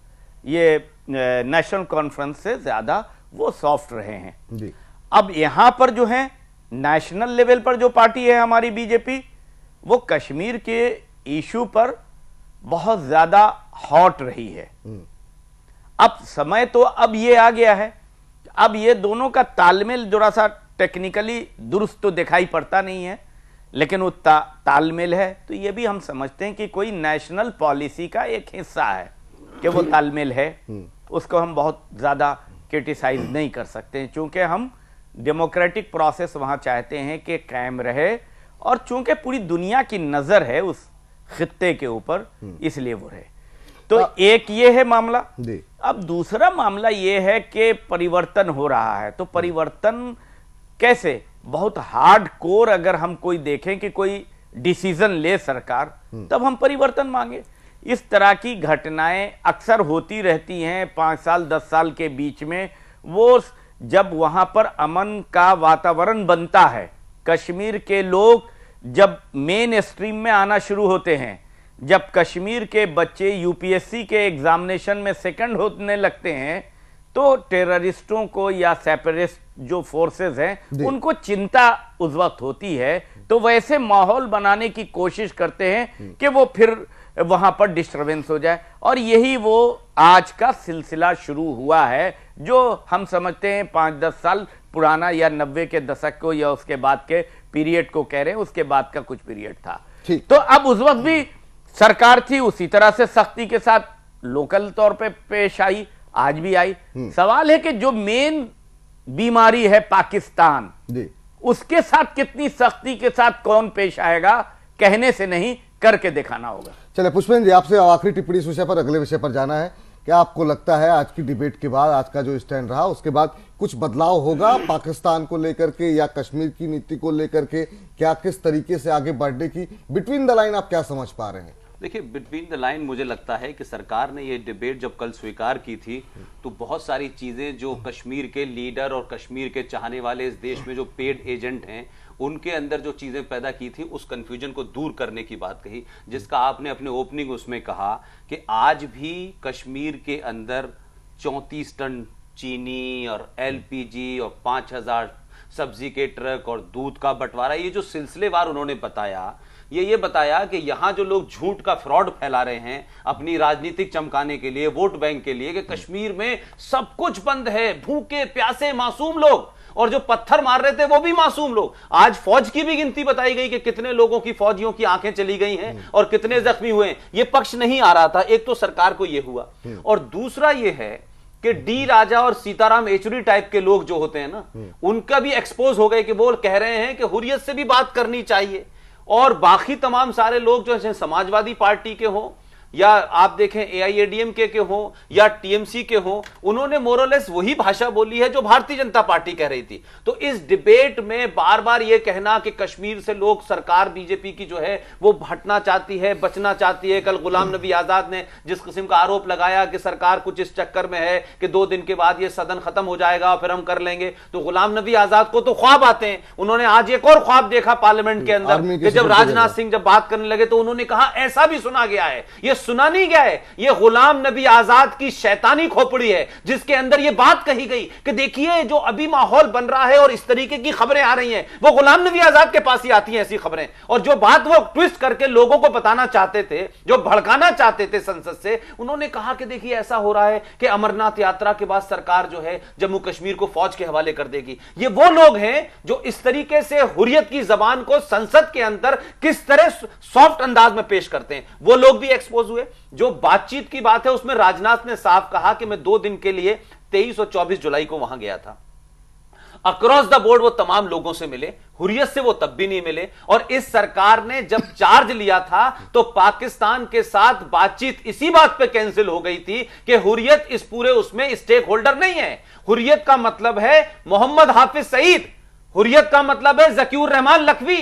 ये नेशनल कॉन्फ्रेंस से ज्यादा वो सॉफ्ट रहे हैं जी। अब यहां पर जो है नेशनल लेवल पर जो पार्टी है हमारी बीजेपी, वो कश्मीर के इशू पर बहुत ज्यादा हॉट रही है। अब समय तो अब ये आ गया है, अब ये दोनों का तालमेल थोड़ा सा टेक्निकली दुरुस्त तो दिखाई पड़ता नहीं है, लेकिन वो तालमेल है। तो ये भी हम समझते हैं कि कोई नेशनल पॉलिसी का एक हिस्सा है कि वो तालमेल है, उसको हम बहुत ज्यादा क्रिटिसाइज नहीं कर सकते हैं, चूंकि हम डेमोक्रेटिक प्रोसेस वहां चाहते हैं कि कायम रहे, और चूंकि पूरी दुनिया की नजर है उस खित्ते के ऊपर, इसलिए वो रहे। तो एक ये है मामला। अब दूसरा मामला ये है कि परिवर्तन हो रहा है, तो परिवर्तन कैसे? बहुत हार्ड कोर अगर हम कोई देखें कि कोई डिसीजन ले सरकार, तब हम परिवर्तन मांगे। इस तरह की घटनाएं अक्सर होती रहती हैं 5 साल 10 साल के बीच में। वो जब वहां पर अमन का वातावरण बनता है, कश्मीर के लोग जब मेन स्ट्रीम में आना शुरू होते हैं, जब कश्मीर के बच्चे यूपीएससी के एग्जामिनेशन में सेकंड होने लगते हैं, तो टेररिस्टों को या सेपरेटिस्ट जो फोर्सेस हैं उनको चिंता उस वक्त होती है, तो वैसे माहौल बनाने की कोशिश करते हैं कि वो फिर वहां पर डिस्टर्बेंस हो जाए। और यही वो आज का सिलसिला शुरू हुआ है, जो हम समझते हैं 5-10 साल पुराना या 90 के दशक को या उसके बाद के पीरियड को कह रहे हैं, उसके बाद का कुछ पीरियड था। ठीक। तो अब उस वक्त भी सरकार थी, उसी तरह से सख्ती के साथ लोकल तौर पे पेश आई, आज भी आई। सवाल है कि जो मेन बीमारी है पाकिस्तान, जी, उसके साथ कितनी सख्ती के साथ कौन पेश आएगा, कहने से नहीं करके दिखाना होगा। चले पुष्पेंद्र जी, आपसे आखिरी टिप्पणी इस विषय पर, अगले विषय पर जाना है। क्या आपको लगता है आज की डिबेट के बाद, आज का जो स्टैंड रहा उसके बाद कुछ बदलाव होगा पाकिस्तान को लेकर के या कश्मीर की नीति को लेकर के? क्या किस तरीके से आगे बढ़ने की बिटवीन द लाइन आप क्या समझ पा रहे हैं? देखिए, बिटवीन द लाइन मुझे लगता है कि सरकार ने ये डिबेट जब कल स्वीकार की थी तो बहुत सारी चीजें जो कश्मीर के लीडर और कश्मीर के चाहने वाले इस देश में जो पेड एजेंट हैं उनके अंदर जो चीजें पैदा की थी, उस कंफ्यूजन को दूर करने की बात कही, जिसका आपने अपने ओपनिंग उसमें कहा कि आज भी कश्मीर के अंदर 34 टन चीनी और एलपीजी और 5000 सब्जी के ट्रक और दूध का बंटवारा, ये जो सिलसिलेवार उन्होंने बताया, ये बताया कि यहां जो लोग झूठ का फ्रॉड फैला रहे हैं अपनी राजनीतिक चमकाने के लिए, वोट बैंक के लिए, कि कश्मीर में सब कुछ बंद है, भूखे प्यासे मासूम लोग, और जो पत्थर मार रहे थे वो भी मासूम लोग। आज फौज की भी गिनती बताई गई कि कितने लोगों की, फौजियों की आंखें चली गई हैं और कितने जख्मी हुए। ये पक्ष नहीं आ रहा था। एक तो सरकार को ये हुआ, और दूसरा ये है कि डी राजा और सीताराम येचुरी टाइप के लोग जो होते हैं ना, उनका भी एक्सपोज हो गए कि वो कह रहे हैं कि हुर्रियत से भी बात करनी चाहिए। और बाकी तमाम सारे लोग जो है समाजवादी पार्टी के हों या आप देखें एआईएडीएमके के हों या टीएमसी के हों, उन्होंने मोरलेस वही भाषा बोली है जो भारतीय जनता पार्टी कह रही थी। तो इस डिबेट में बार बार यह कहना कि कश्मीर से लोग, सरकार बीजेपी की जो है वो हटना चाहती है, बचना चाहती है। कल गुलाम नबी आजाद ने जिस किस्म का आरोप लगाया कि सरकार कुछ इस चक्कर में है कि 2 दिन के बाद ये सदन खत्म हो जाएगा और फिर हम कर लेंगे, तो गुलाम नबी आजाद को तो ख्वाब आते हैं। उन्होंने आज एक और ख्वाब देखा पार्लियामेंट के अंदर कि जब राजनाथ सिंह जब बात करने लगे तो उन्होंने कहा ऐसा भी सुना गया है, ये सुना नहीं गया है, ये गुलाम नबी आजाद की शैतानी खोपड़ी है जिसके अंदर ये बात कही गई कि देखिए जो अभी माहौल बन रहा है और इस तरीके की खबरें आ रही हैं, वो गुलाम नबी आजाद के पास ही आती हैं ऐसी खबरें। और जो बात वो ट्विस्ट करके लोगों को बताना चाहते थे, जो भड़काना चाहते थे संसद से, उन्होंने कहा कि देखिए ऐसा हो रहा है कि अमरनाथ यात्रा के बाद सरकार जो है जम्मू कश्मीर को फौज के हवाले कर देगी। ये वो लोग हैं जो इस तरीके से हुर्रियत की जबान को संसद के अंदर किस तरह सॉफ्ट अंदाज में पेश करते हैं, वो लोग भी एक्सपोज हुए। जो बातचीत की बात है उसमें राजनाथ ने साफ कहा कि मैं 2 दिन के लिए 23 और 24 जुलाई को वहां गया था। अक्रॉस द बोर्ड वो तमाम लोगों से मिले, हुर्रियत से वो तब भी नहीं मिले। और इस सरकार ने जब चार्ज लिया था तो पाकिस्तान के साथ बातचीत इसी बात पे कैंसिल हो गई थी कि हुर्रियत इस पूरे उसमें स्टेक होल्डर नहीं है। हुर्रियत का मतलब है मोहम्मद हाफिज सईद, हुर्रियत का मतलब है जकीउर रहमान लखवी,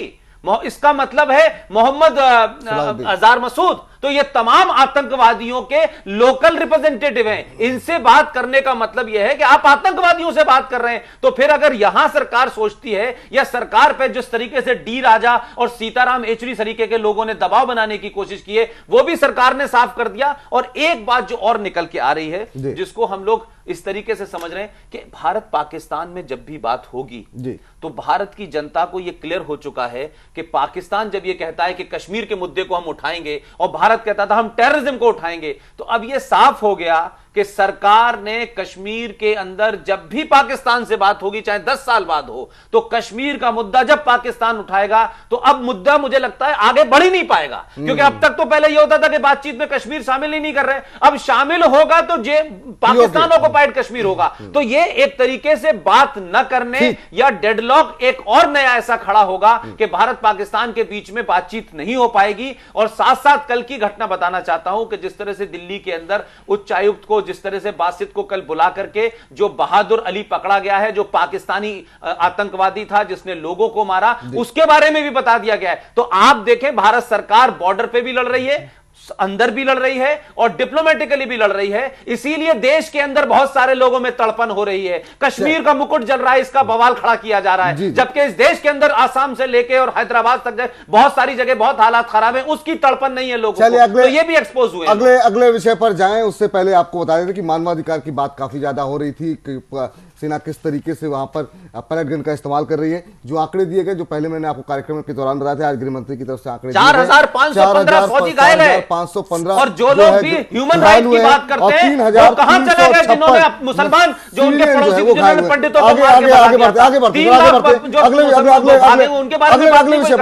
इसका मतलब है मोहम्मद अजहर मसूद। तो ये तमाम आतंकवादियों के लोकल रिप्रेजेंटेटिव हैं। इनसे बात करने का मतलब यह है कि आप आतंकवादियों से बात कर रहे हैं। तो फिर अगर यहां सरकार सोचती है या सरकार पे जिस तरीके से डी राजा और सीताराम येचुरी तरीके के लोगों ने दबाव बनाने की कोशिश की है, वो भी सरकार ने साफ कर दिया। और एक बात जो और निकल के आ रही है, जिसको हम लोग इस तरीके से समझ रहे हैं कि भारत पाकिस्तान में जब भी बात होगी तो भारत की जनता को यह क्लियर हो चुका है कि पाकिस्तान जब यह कहता है कि कश्मीर के मुद्दे को हम उठाएंगे और भारत कहता था हम टेररिज्म को उठाएंगे, तो अब यह साफ हो गया कि सरकार ने कश्मीर के अंदर जब भी पाकिस्तान से बात होगी, चाहे 10 साल बाद हो, तो कश्मीर का मुद्दा जब पाकिस्तान उठाएगा तो अब मुद्दा मुझे लगता है आगे बढ़ ही नहीं पाएगा। क्योंकि अब तक तो पहले यह होता था कि बातचीत में कश्मीर शामिल ही नहीं कर रहे, अब शामिल होगा तो पाकिस्तान ऑक्युपाइड कश्मीर होगा। तो यह एक तरीके से बात न करने या डेडलॉक एक और नया ऐसा खड़ा होगा कि भारत पाकिस्तान के बीच में बातचीत नहीं हो पाएगी। और साथ साथ कल की घटना बताना चाहता हूं कि जिस तरह से दिल्ली के अंदर उच्चायुक्त को, जिस तरह से बासित को कल बुला करके जो बहादुर अली पकड़ा गया है, जो पाकिस्तानी आतंकवादी था जिसने लोगों को मारा, उसके बारे में भी बता दिया गया है। तो आप देखें भारत सरकार बॉर्डर पे भी लड़ रही है, अंदर भी लड़ रही है और डिप्लोमेटिकली भी लड़ रही है। इसीलिए देश के अंदर बहुत सारे लोगों में तड़पन हो रही है। कश्मीर का मुकुट जल रहा है, इसका बवाल खड़ा किया जा रहा है, जबकि इस देश के अंदर आसाम से लेके और हैदराबाद तक बहुत सारी जगह बहुत हालात खराब है, उसकी तड़पन नहीं है लोगों को। तो ये भी एक्सपोज हुए। अगले विषय पर जाएं उससे पहले आपको बता दें कि मानवाधिकार की बात काफी ज्यादा हो रही थी। सेना किस तरीके से वहां पर पैलेट गन का इस्तेमाल कर रही है। जो आंकड़े दिए गए, जो पहले मैंने आपको कार्यक्रम के दौरान बताए थे, आज गृह मंत्री की तरफ से आंकड़े 4,515 फौजी घायल है 4,515 और जो लोग भी ह्यूमन राइट की बात करते हैं वो कहां चले गए, जिन्होंने मुसलमान जो उनके पड़ोसी जिन्होंने पंडितों को मार के आगे बढ़ते अगले विषय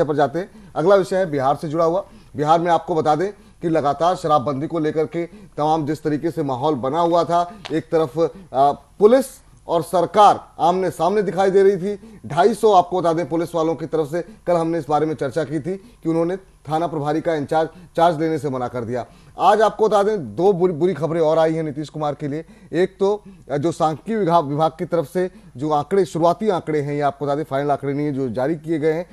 पर जाते हैं। अगला विषय है बिहार से जुड़ा हुआ। बिहार में आपको बता दें कि लगातार शराबबंदी को लेकर के तमाम जिस तरीके से माहौल बना हुआ था, एक तरफ पुलिस और सरकार आमने सामने दिखाई दे रही थी। 250 आपको बता दें पुलिस वालों की तरफ से, कल हमने इस बारे में चर्चा की थी कि उन्होंने थाना प्रभारी का चार्ज लेने से मना कर दिया। आज आपको बता दें दो बुरी खबरें और आई हैं नीतीश कुमार के लिए। एक तो जो सांख्यिकी विभाग की तरफ से जो आंकड़े, शुरुआती आंकड़े हैं, ये आपको बता दें फाइनल आंकड़े नहीं है, जो जारी किए गए हैं,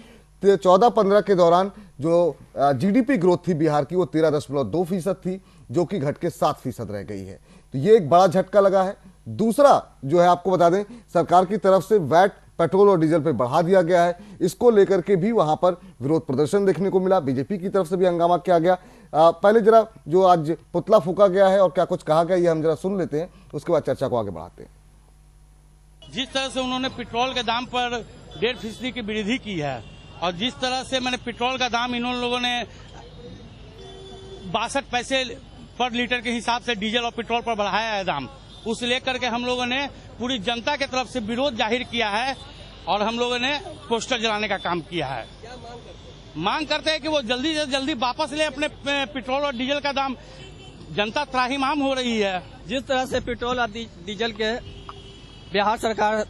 14-15 के दौरान जो जीडीपी ग्रोथ थी बिहार की वो 13.2% थी, जो कि घट के 7% रह गई है। तो ये एक बड़ा झटका लगा है। दूसरा जो है आपको बता दें सरकार की तरफ से वैट पेट्रोल और डीजल पे बढ़ा दिया गया है। इसको लेकर के भी वहां पर विरोध प्रदर्शन देखने को मिला, बीजेपी की तरफ से भी हंगामा किया गया। पहले जरा जो आज पुतला फूका गया है और क्या कुछ कहा गया ये हम जरा सुन लेते हैं, उसके बाद चर्चा को आगे बढ़ाते हैं। जिस तरह से उन्होंने पेट्रोल के दाम पर 1.5% की वृद्धि की है और जिस तरह से मैंने पेट्रोल का दाम इन लोगों ने 62 पैसे पर लीटर के हिसाब से डीजल और पेट्रोल पर बढ़ाया है दाम, उस लेकर के हम लोगों ने पूरी जनता की तरफ से विरोध जाहिर किया है और हम लोगों ने पोस्टर जलाने का काम किया है। मांग करते हैं कि वो जल्दी से जल्दी वापस ले अपने पेट्रोल और डीजल का दाम। जनता त्राहिमाम हो रही है। जिस तरह से पेट्रोल और डीजल के बिहार सरकार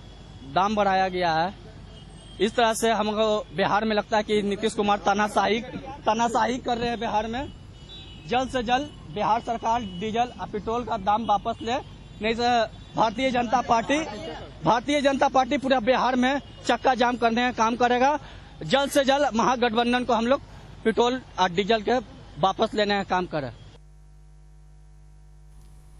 दाम बढ़ाया गया है, इस तरह से हमको बिहार में लगता है कि नीतीश कुमार तानाशाही कर रहे हैं बिहार में। जल्द से जल्द बिहार सरकार डीजल और पेट्रोल का दाम वापस ले, नहीं तो भारतीय जनता पार्टी पूरा बिहार में चक्का जाम करने का काम करेगा। जल्द से जल्द महागठबंधन को हम लोग पेट्रोल और डीजल के वापस लेने का काम करें।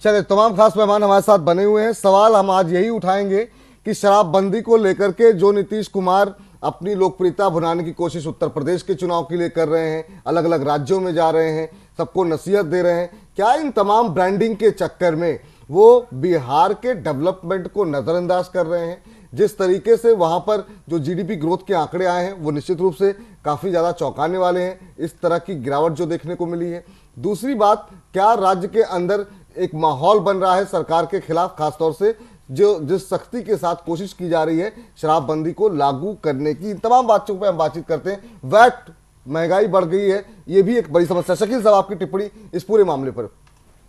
चलिए, तमाम खास मेहमान हमारे साथ बने हुए हैं। सवाल हम आज यही उठाएंगे कि शराबबंदी को लेकर के जो नीतीश कुमार अपनी लोकप्रियता बनाने की कोशिश उत्तर प्रदेश के चुनाव के लिए कर रहे हैं, अलग अलग राज्यों में जा रहे हैं, सबको नसीहत दे रहे हैं, क्या इन तमाम ब्रांडिंग के चक्कर में वो बिहार के डेवलपमेंट को नजरअंदाज कर रहे हैं? जिस तरीके से वहां पर जो जीडीपी ग्रोथ के आंकड़े आए हैं वो निश्चित रूप से काफी ज्यादा चौंकाने वाले हैं, इस तरह की गिरावट जो देखने को मिली है। दूसरी बात, क्या राज्य के अंदर एक माहौल बन रहा है सरकार के खिलाफ, खासतौर से जो जिस सख्ती के साथ कोशिश की जा रही है शराबबंदी को लागू करने की। इन तमाम बातों पर हम बातचीत करते हैं। वैट, महंगाई बढ़ गई है, ये भी एक बड़ी समस्या। शकील साहब, आपकी टिप्पणी इस पूरे मामले पर।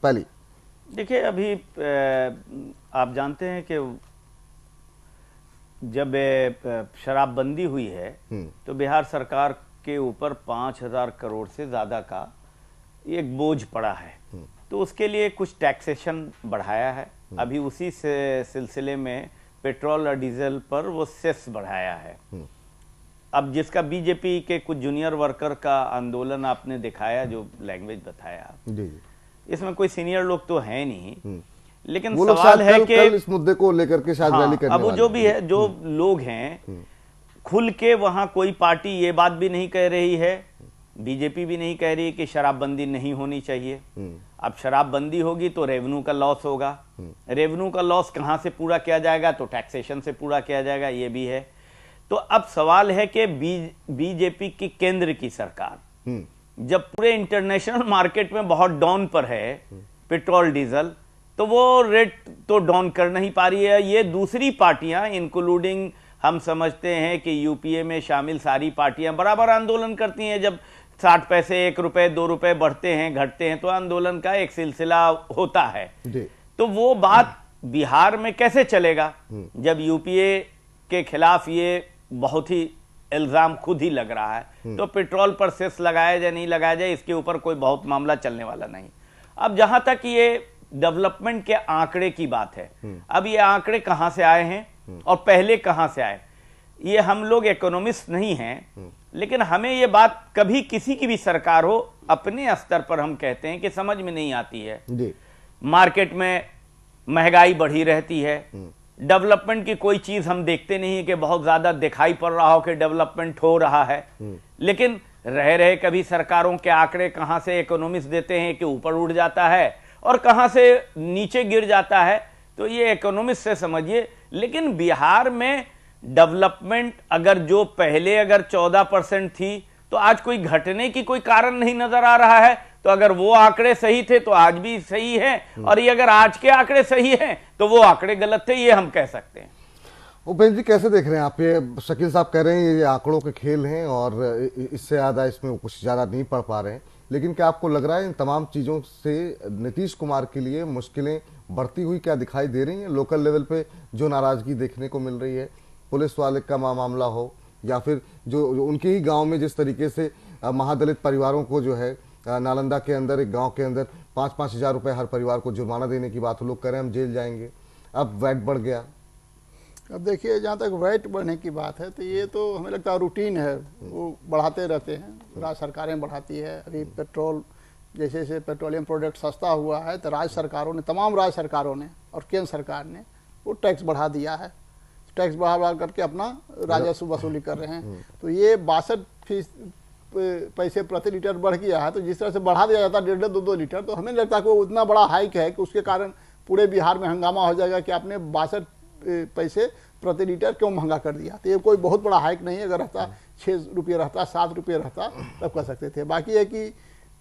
पहली देखिए, अभी आप जानते हैं कि जब शराबबंदी हुई है तो बिहार सरकार के ऊपर 5,000 करोड़ से ज्यादा का एक बोझ पड़ा है। तो उसके लिए कुछ टैक्सेशन बढ़ाया है। अभी उसी से सिलसिले में पेट्रोल और डीजल पर वो सेस बढ़ाया है। अब जिसका बीजेपी के कुछ जूनियर वर्कर का आंदोलन आपने दिखाया, जो लैंग्वेज बताया, इसमें कोई सीनियर लोग तो है नहीं, लेकिन सवाल है कि इस मुद्दे को लेकर के शायद रैली करने अब जो भी है, जो लोग हैं, खुल के वहां कोई पार्टी ये बात भी नहीं कह रही है, बीजेपी भी नहीं कह रही कि शराबबंदी नहीं होनी चाहिए। अब शराबबंदी होगी तो रेवेन्यू का लॉस होगा। रेवेन्यू का लॉस कहां से पूरा किया जाएगा? तो टैक्सेशन से पूरा किया जाएगा, ये भी है। तो अब सवाल है कि बीजेपी की केंद्र की सरकार जब पूरे इंटरनेशनल मार्केट में बहुत डाउन पर है पेट्रोल डीजल, तो वो रेट तो डाउन कर नहीं पा रही है। ये दूसरी पार्टियां, इंक्लूडिंग हम समझते हैं कि यूपीए में शामिल सारी पार्टियां बराबर आंदोलन करती हैं। जब 60 पैसे, 1 रुपए, 2 रुपए बढ़ते हैं, घटते हैं, तो आंदोलन का एक सिलसिला होता है। तो वो बात बिहार में कैसे चलेगा जब यूपीए के खिलाफ ये बहुत ही इल्जाम खुद ही लग रहा है? तो पेट्रोल पर सेस लगाया जाए नहीं लगाया जाए, इसके ऊपर कोई बहुत मामला चलने वाला नहीं। अब जहां तक ये डेवलपमेंट के आंकड़े की बात है, अब ये आंकड़े कहां से आए हैं और पहले कहां से आए? ये हम लोग इकोनॉमिस्ट नहीं हैं, लेकिन हमें ये बात कभी किसी की भी सरकार हो, अपने स्तर पर हम कहते हैं कि समझ में नहीं आती है। मार्केट में महंगाई बढ़ी रहती है, डेवलपमेंट की कोई चीज हम देखते नहीं है कि बहुत ज्यादा दिखाई पड़ रहा हो कि डेवलपमेंट हो रहा है, लेकिन रह रहे कभी सरकारों के आंकड़े कहां से इकोनॉमिस्ट देते हैं कि ऊपर उड़ जाता है और कहां से नीचे गिर जाता है तो ये इकोनॉमिस्ट से समझिए। लेकिन बिहार में डेवलपमेंट अगर जो पहले अगर 14% थी तो आज कोई घटने की कोई कारण नहीं नजर आ रहा है। तो अगर वो आंकड़े सही थे तो आज भी सही है, और ये अगर आज के आंकड़े सही हैं तो वो आंकड़े गलत थे, ये हम कह सकते हैं। उपेंद्र जी कैसे देख रहे हैं आप? ये शकील साहब कह रहे हैं ये आंकड़ों के खेल हैं और इससे ज्यादा इसमें कुछ ज्यादा नहीं पढ़ पा रहे हैं, लेकिन क्या आपको लग रहा है इन तमाम चीजों से नीतीश कुमार के लिए मुश्किलें बढ़ती हुई क्या दिखाई दे रही हैं? लोकल लेवल पे जो नाराजगी देखने को मिल रही है, पुलिस वाले का मामला हो या फिर जो उनके ही गांव में जिस तरीके से महादलित परिवारों को जो है नालंदा के अंदर एक गांव के अंदर 5-5 हजार रुपए हर परिवार को जुर्माना देने की बात, लोग कह रहे हैं हम जेल जाएंगे, अब वैट बढ़ गया। अब देखिए, जहाँ तक वैट बढ़ने की बात है तो ये तो हमें लगता है रूटीन है, वो बढ़ाते रहते हैं, राज्य सरकारें बढ़ाती है। अभी पेट्रोल जैसे जैसे पेट्रोलियम प्रोडक्ट सस्ता हुआ है तो राज्य सरकारों ने, तमाम राज्य सरकारों ने और केंद्र सरकार ने वो टैक्स बढ़ा दिया है, टैक्स बढ़ा करके अपना राजस्व वसूली कर रहे हैं। तो ये 62 पैसे प्रति लीटर बढ़ गया है। तो जिस तरह से बढ़ा दिया जाता है 1.5-2 लीटर, तो हमें लगता है कि वो उतना बड़ा हाइक है कि उसके कारण पूरे बिहार में हंगामा हो जाएगा कि आपने 62 पैसे प्रति लीटर क्यों महंगा कर दिया। तो ये कोई बहुत बड़ा हाइक नहीं है, अगर रहता 6 रुपये रहता, 7 रुपये रहता तब कर सकते थे। बाकी है कि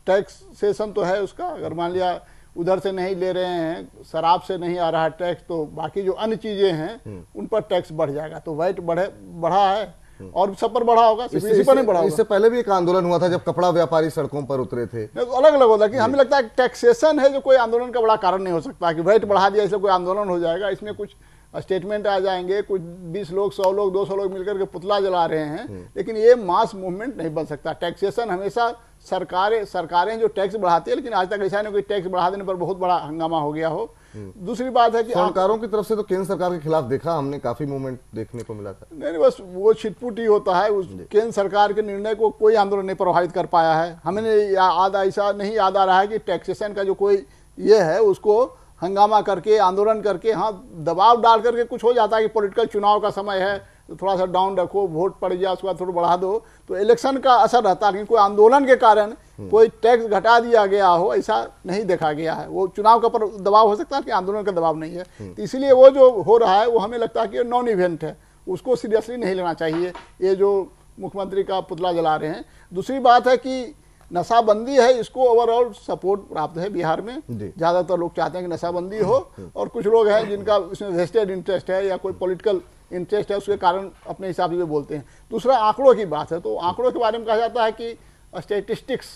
टैक्सेशन तो है उसका, अगर मान लिया उधर से नहीं ले रहे हैं, शराब से नहीं आ रहा है टैक्स, तो बाकी जो अन्य चीजें हैं उन पर टैक्स बढ़ जाएगा। तो वैट बढ़ा है और सब पर बढ़ा होगा, इसी पर नहीं बढ़ा होगा। इससे पहले भी एक आंदोलन हुआ था जब कपड़ा व्यापारी सड़कों पर उतरे थे, तो अलग अलग होता है कि हमें लगता है टैक्सेशन है जो कोई आंदोलन का बड़ा कारण नहीं हो सकता कि वैट बढ़ा दिया इसलिए कोई आंदोलन हो जाएगा। इसमें कुछ स्टेटमेंट आ जाएंगे, कुछ 20 लोग, 100 लोग, 200 लोग मिलकर के पुतला जला रहे हैं, लेकिन ये मास मूवमेंट नहीं बन सकता। टैक्सेशन हमेशा सरकारें जो टैक्स बढ़ाती है, लेकिन आज तक ऐसा नहीं कोई टैक्स बढ़ा देने पर बहुत बड़ा हंगामा हो गया हो। दूसरी बात है कि सरकारों की तरफ से तो केंद्र सरकार के खिलाफ देखा हमने, काफी मूवमेंट देखने को मिला था। नहीं, बस वो छिटपुट ही होता है। उस केंद्र सरकार के निर्णय को कोई आंदोलन नहीं प्रभावित कर पाया है। हमें ऐसा नहीं याद आ रहा है कि टैक्सेशन का जो कोई ये है उसको हंगामा करके, आंदोलन करके, हाँ दबाव डाल करके कुछ हो जाता है कि पॉलिटिकल चुनाव का समय है तो थोड़ा सा डाउन रखो, वोट पड़ गया उसके बाद थोड़ा बढ़ा दो, तो इलेक्शन का असर रहता है। लेकिन कोई आंदोलन के कारण कोई टैक्स घटा दिया गया हो ऐसा नहीं देखा गया है। वो चुनाव का पर दबाव हो सकता है कि आंदोलन का दबाव नहीं है। तो इसलिए वो जो हो रहा है वो हमें लगता है कि नॉन इवेंट है, उसको सीरियसली नहीं लेना चाहिए, ये जो मुख्यमंत्री का पुतला जला रहे हैं। दूसरी बात है कि नशाबंदी है, इसको ओवरऑल सपोर्ट प्राप्त है बिहार में। ज्यादातर लोग चाहते हैं कि नशाबंदी हो, और कुछ लोग हैं जिनका इसमें वेस्टेड इंटरेस्ट है या कोई पॉलिटिकल इंटरेस्ट है, उसके कारण अपने हिसाब से बोलते हैं। दूसरा आंकड़ों की बात है, तो आंकड़ों के बारे में कहा जाता है कि स्टैटिस्टिक्स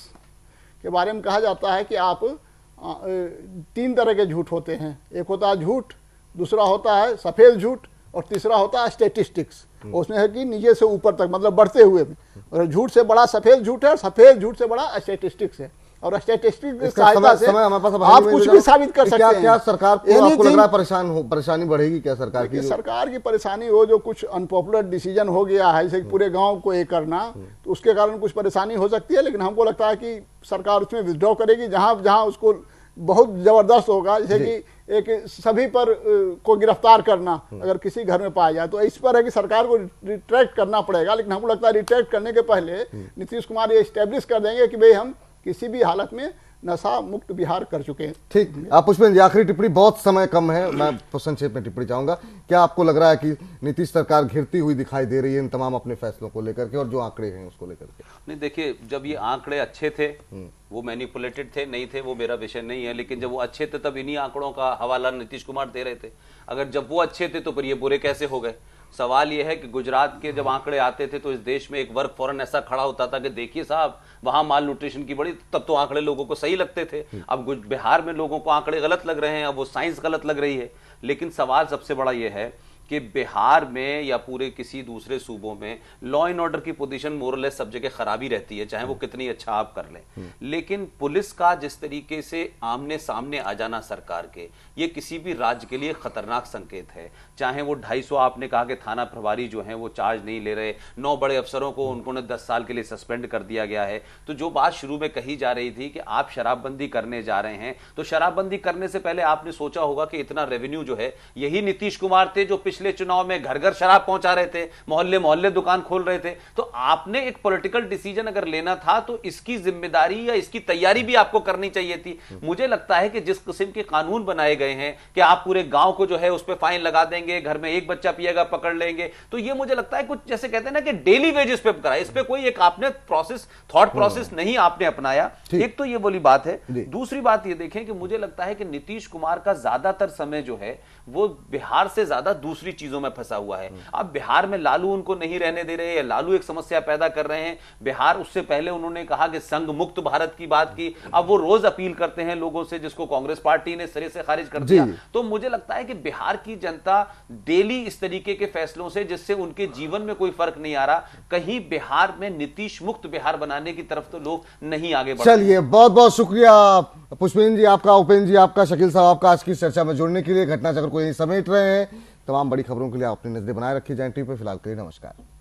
के बारे में कहा जाता है कि आप 3 तरह के झूठ होते हैं। एक होता है झूठ, दूसरा होता है सफेद झूठ, और तीसरा होता है स्टैटिस्टिक्स। उसमें है कि नीचे से ऊपर तक, मतलब बढ़ते हुए में। और झूठ से बड़ा सफेद झूठ है, और सफेद झूठ से बड़ा स्टैटिस्टिक्स है। और स्टैटिस्टिक्स की सहायता से आप कुछ भी साबित कर सकते हैं। क्या सरकार को आपको लग रहा है परेशानी बढ़ेगी क्या सरकार की? सरकार की परेशानी हो, जो कुछ अनपॉपुलर डिसीजन हो गया है, जैसे पूरे गांव को ये करना, तो उसके कारण कुछ परेशानी हो सकती है। लेकिन हमको लगता है कि सरकार उसमें विथड्रॉ करेगी जहां जहां उसको बहुत जबरदस्त होगा। जैसे कि एक सभी पर को गिरफ्तार करना अगर किसी घर में पाया जाए, तो इस पर है कि सरकार को रिट्रैक्ट करना पड़ेगा। लेकिन हमको लगता है रिट्रैक्ट करने के पहले नीतीश कुमार ये एस्टेब्लिश कर देंगे कि भाई हम किसी भी हालत में नशा मुक्त बिहार कर चुके हैं। ठीक, आप पुष्पेंद्र जी आखिरी टिप्पणी, बहुत समय कम है, मैं संक्षेप में टिप्पणी चाहूंगा। क्या आपको लग रहा है कि नीतीश सरकार घिरती हुई दिखाई दे रही है इन तमाम अपने फैसलों को लेकर के और जो आंकड़े हैं उसको लेकर के? नहीं, देखिए, जब ये आंकड़े अच्छे थे, वो मैनिपुलेटेड थे, नहीं थे, वो मेरा विषय नहीं है, लेकिन जब वो अच्छे थे तब इन्हीं आंकड़ों का हवाला नीतीश कुमार दे रहे थे। अगर जब वो अच्छे थे तो फिर ये बुरे कैसे हो गए? सवाल यह है कि गुजरात के जब आंकड़े आते थे तो इस देश में एक वर्ग फौरन ऐसा खड़ा होता था कि देखिए साहब वहां माल न्यूट्रिशन की बड़ी, तब तो आंकड़े लोगों को सही लगते थे। अब बिहार में लोगों को आंकड़े गलत लग रहे हैं, अब वो साइंस गलत लग रही है। लेकिन सवाल सबसे बड़ा यह है कि बिहार में या पूरे किसी दूसरे सूबों में लॉ एंड ऑर्डर की पोजीशन मोरलेस सब जगह खराबी रहती है, चाहे वो कितनी अच्छा आप कर लें। लेकिन पुलिस का जिस तरीके से आमने सामने आ जाना सरकार के, ये किसी भी राज्य के लिए खतरनाक संकेत है। चाहे वो 250 आपने कहा कि थाना प्रभारी जो हैं वो चार्ज नहीं ले रहे, 9 बड़े अफसरों को उन्होंने 10 साल के लिए सस्पेंड कर दिया गया है। तो जो बात शुरू में कही जा रही थी कि आप शराबबंदी करने जा रहे हैं, तो शराबबंदी करने से पहले आपने सोचा होगा कि इतना रेवेन्यू जो है, यही नीतीश कुमार थे जो पिछले चुनाव में घर घर शराब पहुंचा रहे थे, मोहल्ले मोहल्ले दुकान खोल रहे थे। तो आपने एक पॉलिटिकल डिसीजन अगर लेना था तो इसकी जिम्मेदारी या इसकी तैयारी भी आपको करनी चाहिए थी। मुझे लगता है कि जिस किस्म के कानून बनाए गए हैं कि आप पूरे गांव को जो है उस पर फाइन लगा देंगे, घर में एक बच्चा पिएगा पकड़ लेंगे, तो ये मुझे लगता है कुछ जैसे कहते हैं ना कि डेली वेजेस पे करा, इस पे कोई एक आपने प्रोसेस, थॉट प्रोसेस नहीं आपने अपनाया। एक तो ये बोली बात है। दूसरी बात ये देखें कि मुझे लगता है कि नीतीश कुमार का ज्यादातर समय जो है वो बिहार से ज्यादा दूसरी चीजों में फंसा हुआ है। अब बिहार में लालू उनको नहीं रहने दे रहे, या लालू एक समस्या पैदा कर रहे हैं बिहार। उससे पहले उन्होंने कहा कि संघ मुक्त भारत की बात की, अब वो रोज अपील करते हैं लोगों से, जिसको कांग्रेस पार्टी ने सिरे से खारिज कर दिया। तो मुझे लगता है कि बिहार की जनता डेली इस तरीके के फैसलों से, जिससे उनके जीवन में कोई फर्क नहीं आ रहा, कहीं बिहार में नीतीश मुक्त बिहार बनाने की तरफ तो लोग नहीं आगे बढ़। चलिए, बहुत बहुत शुक्रिया पुष्पेंद्र जी आपका, उपेंद्र जी आपका, शकील साहब आपका आज की चर्चा में जुड़ने के लिए। घटना चक्र को यही समेट रहे हैं। तमाम बड़ी खबरों के लिए अपनी नजरें बनाए रखी जाएं टीवी पे। फिलहाल के लिए नमस्कार।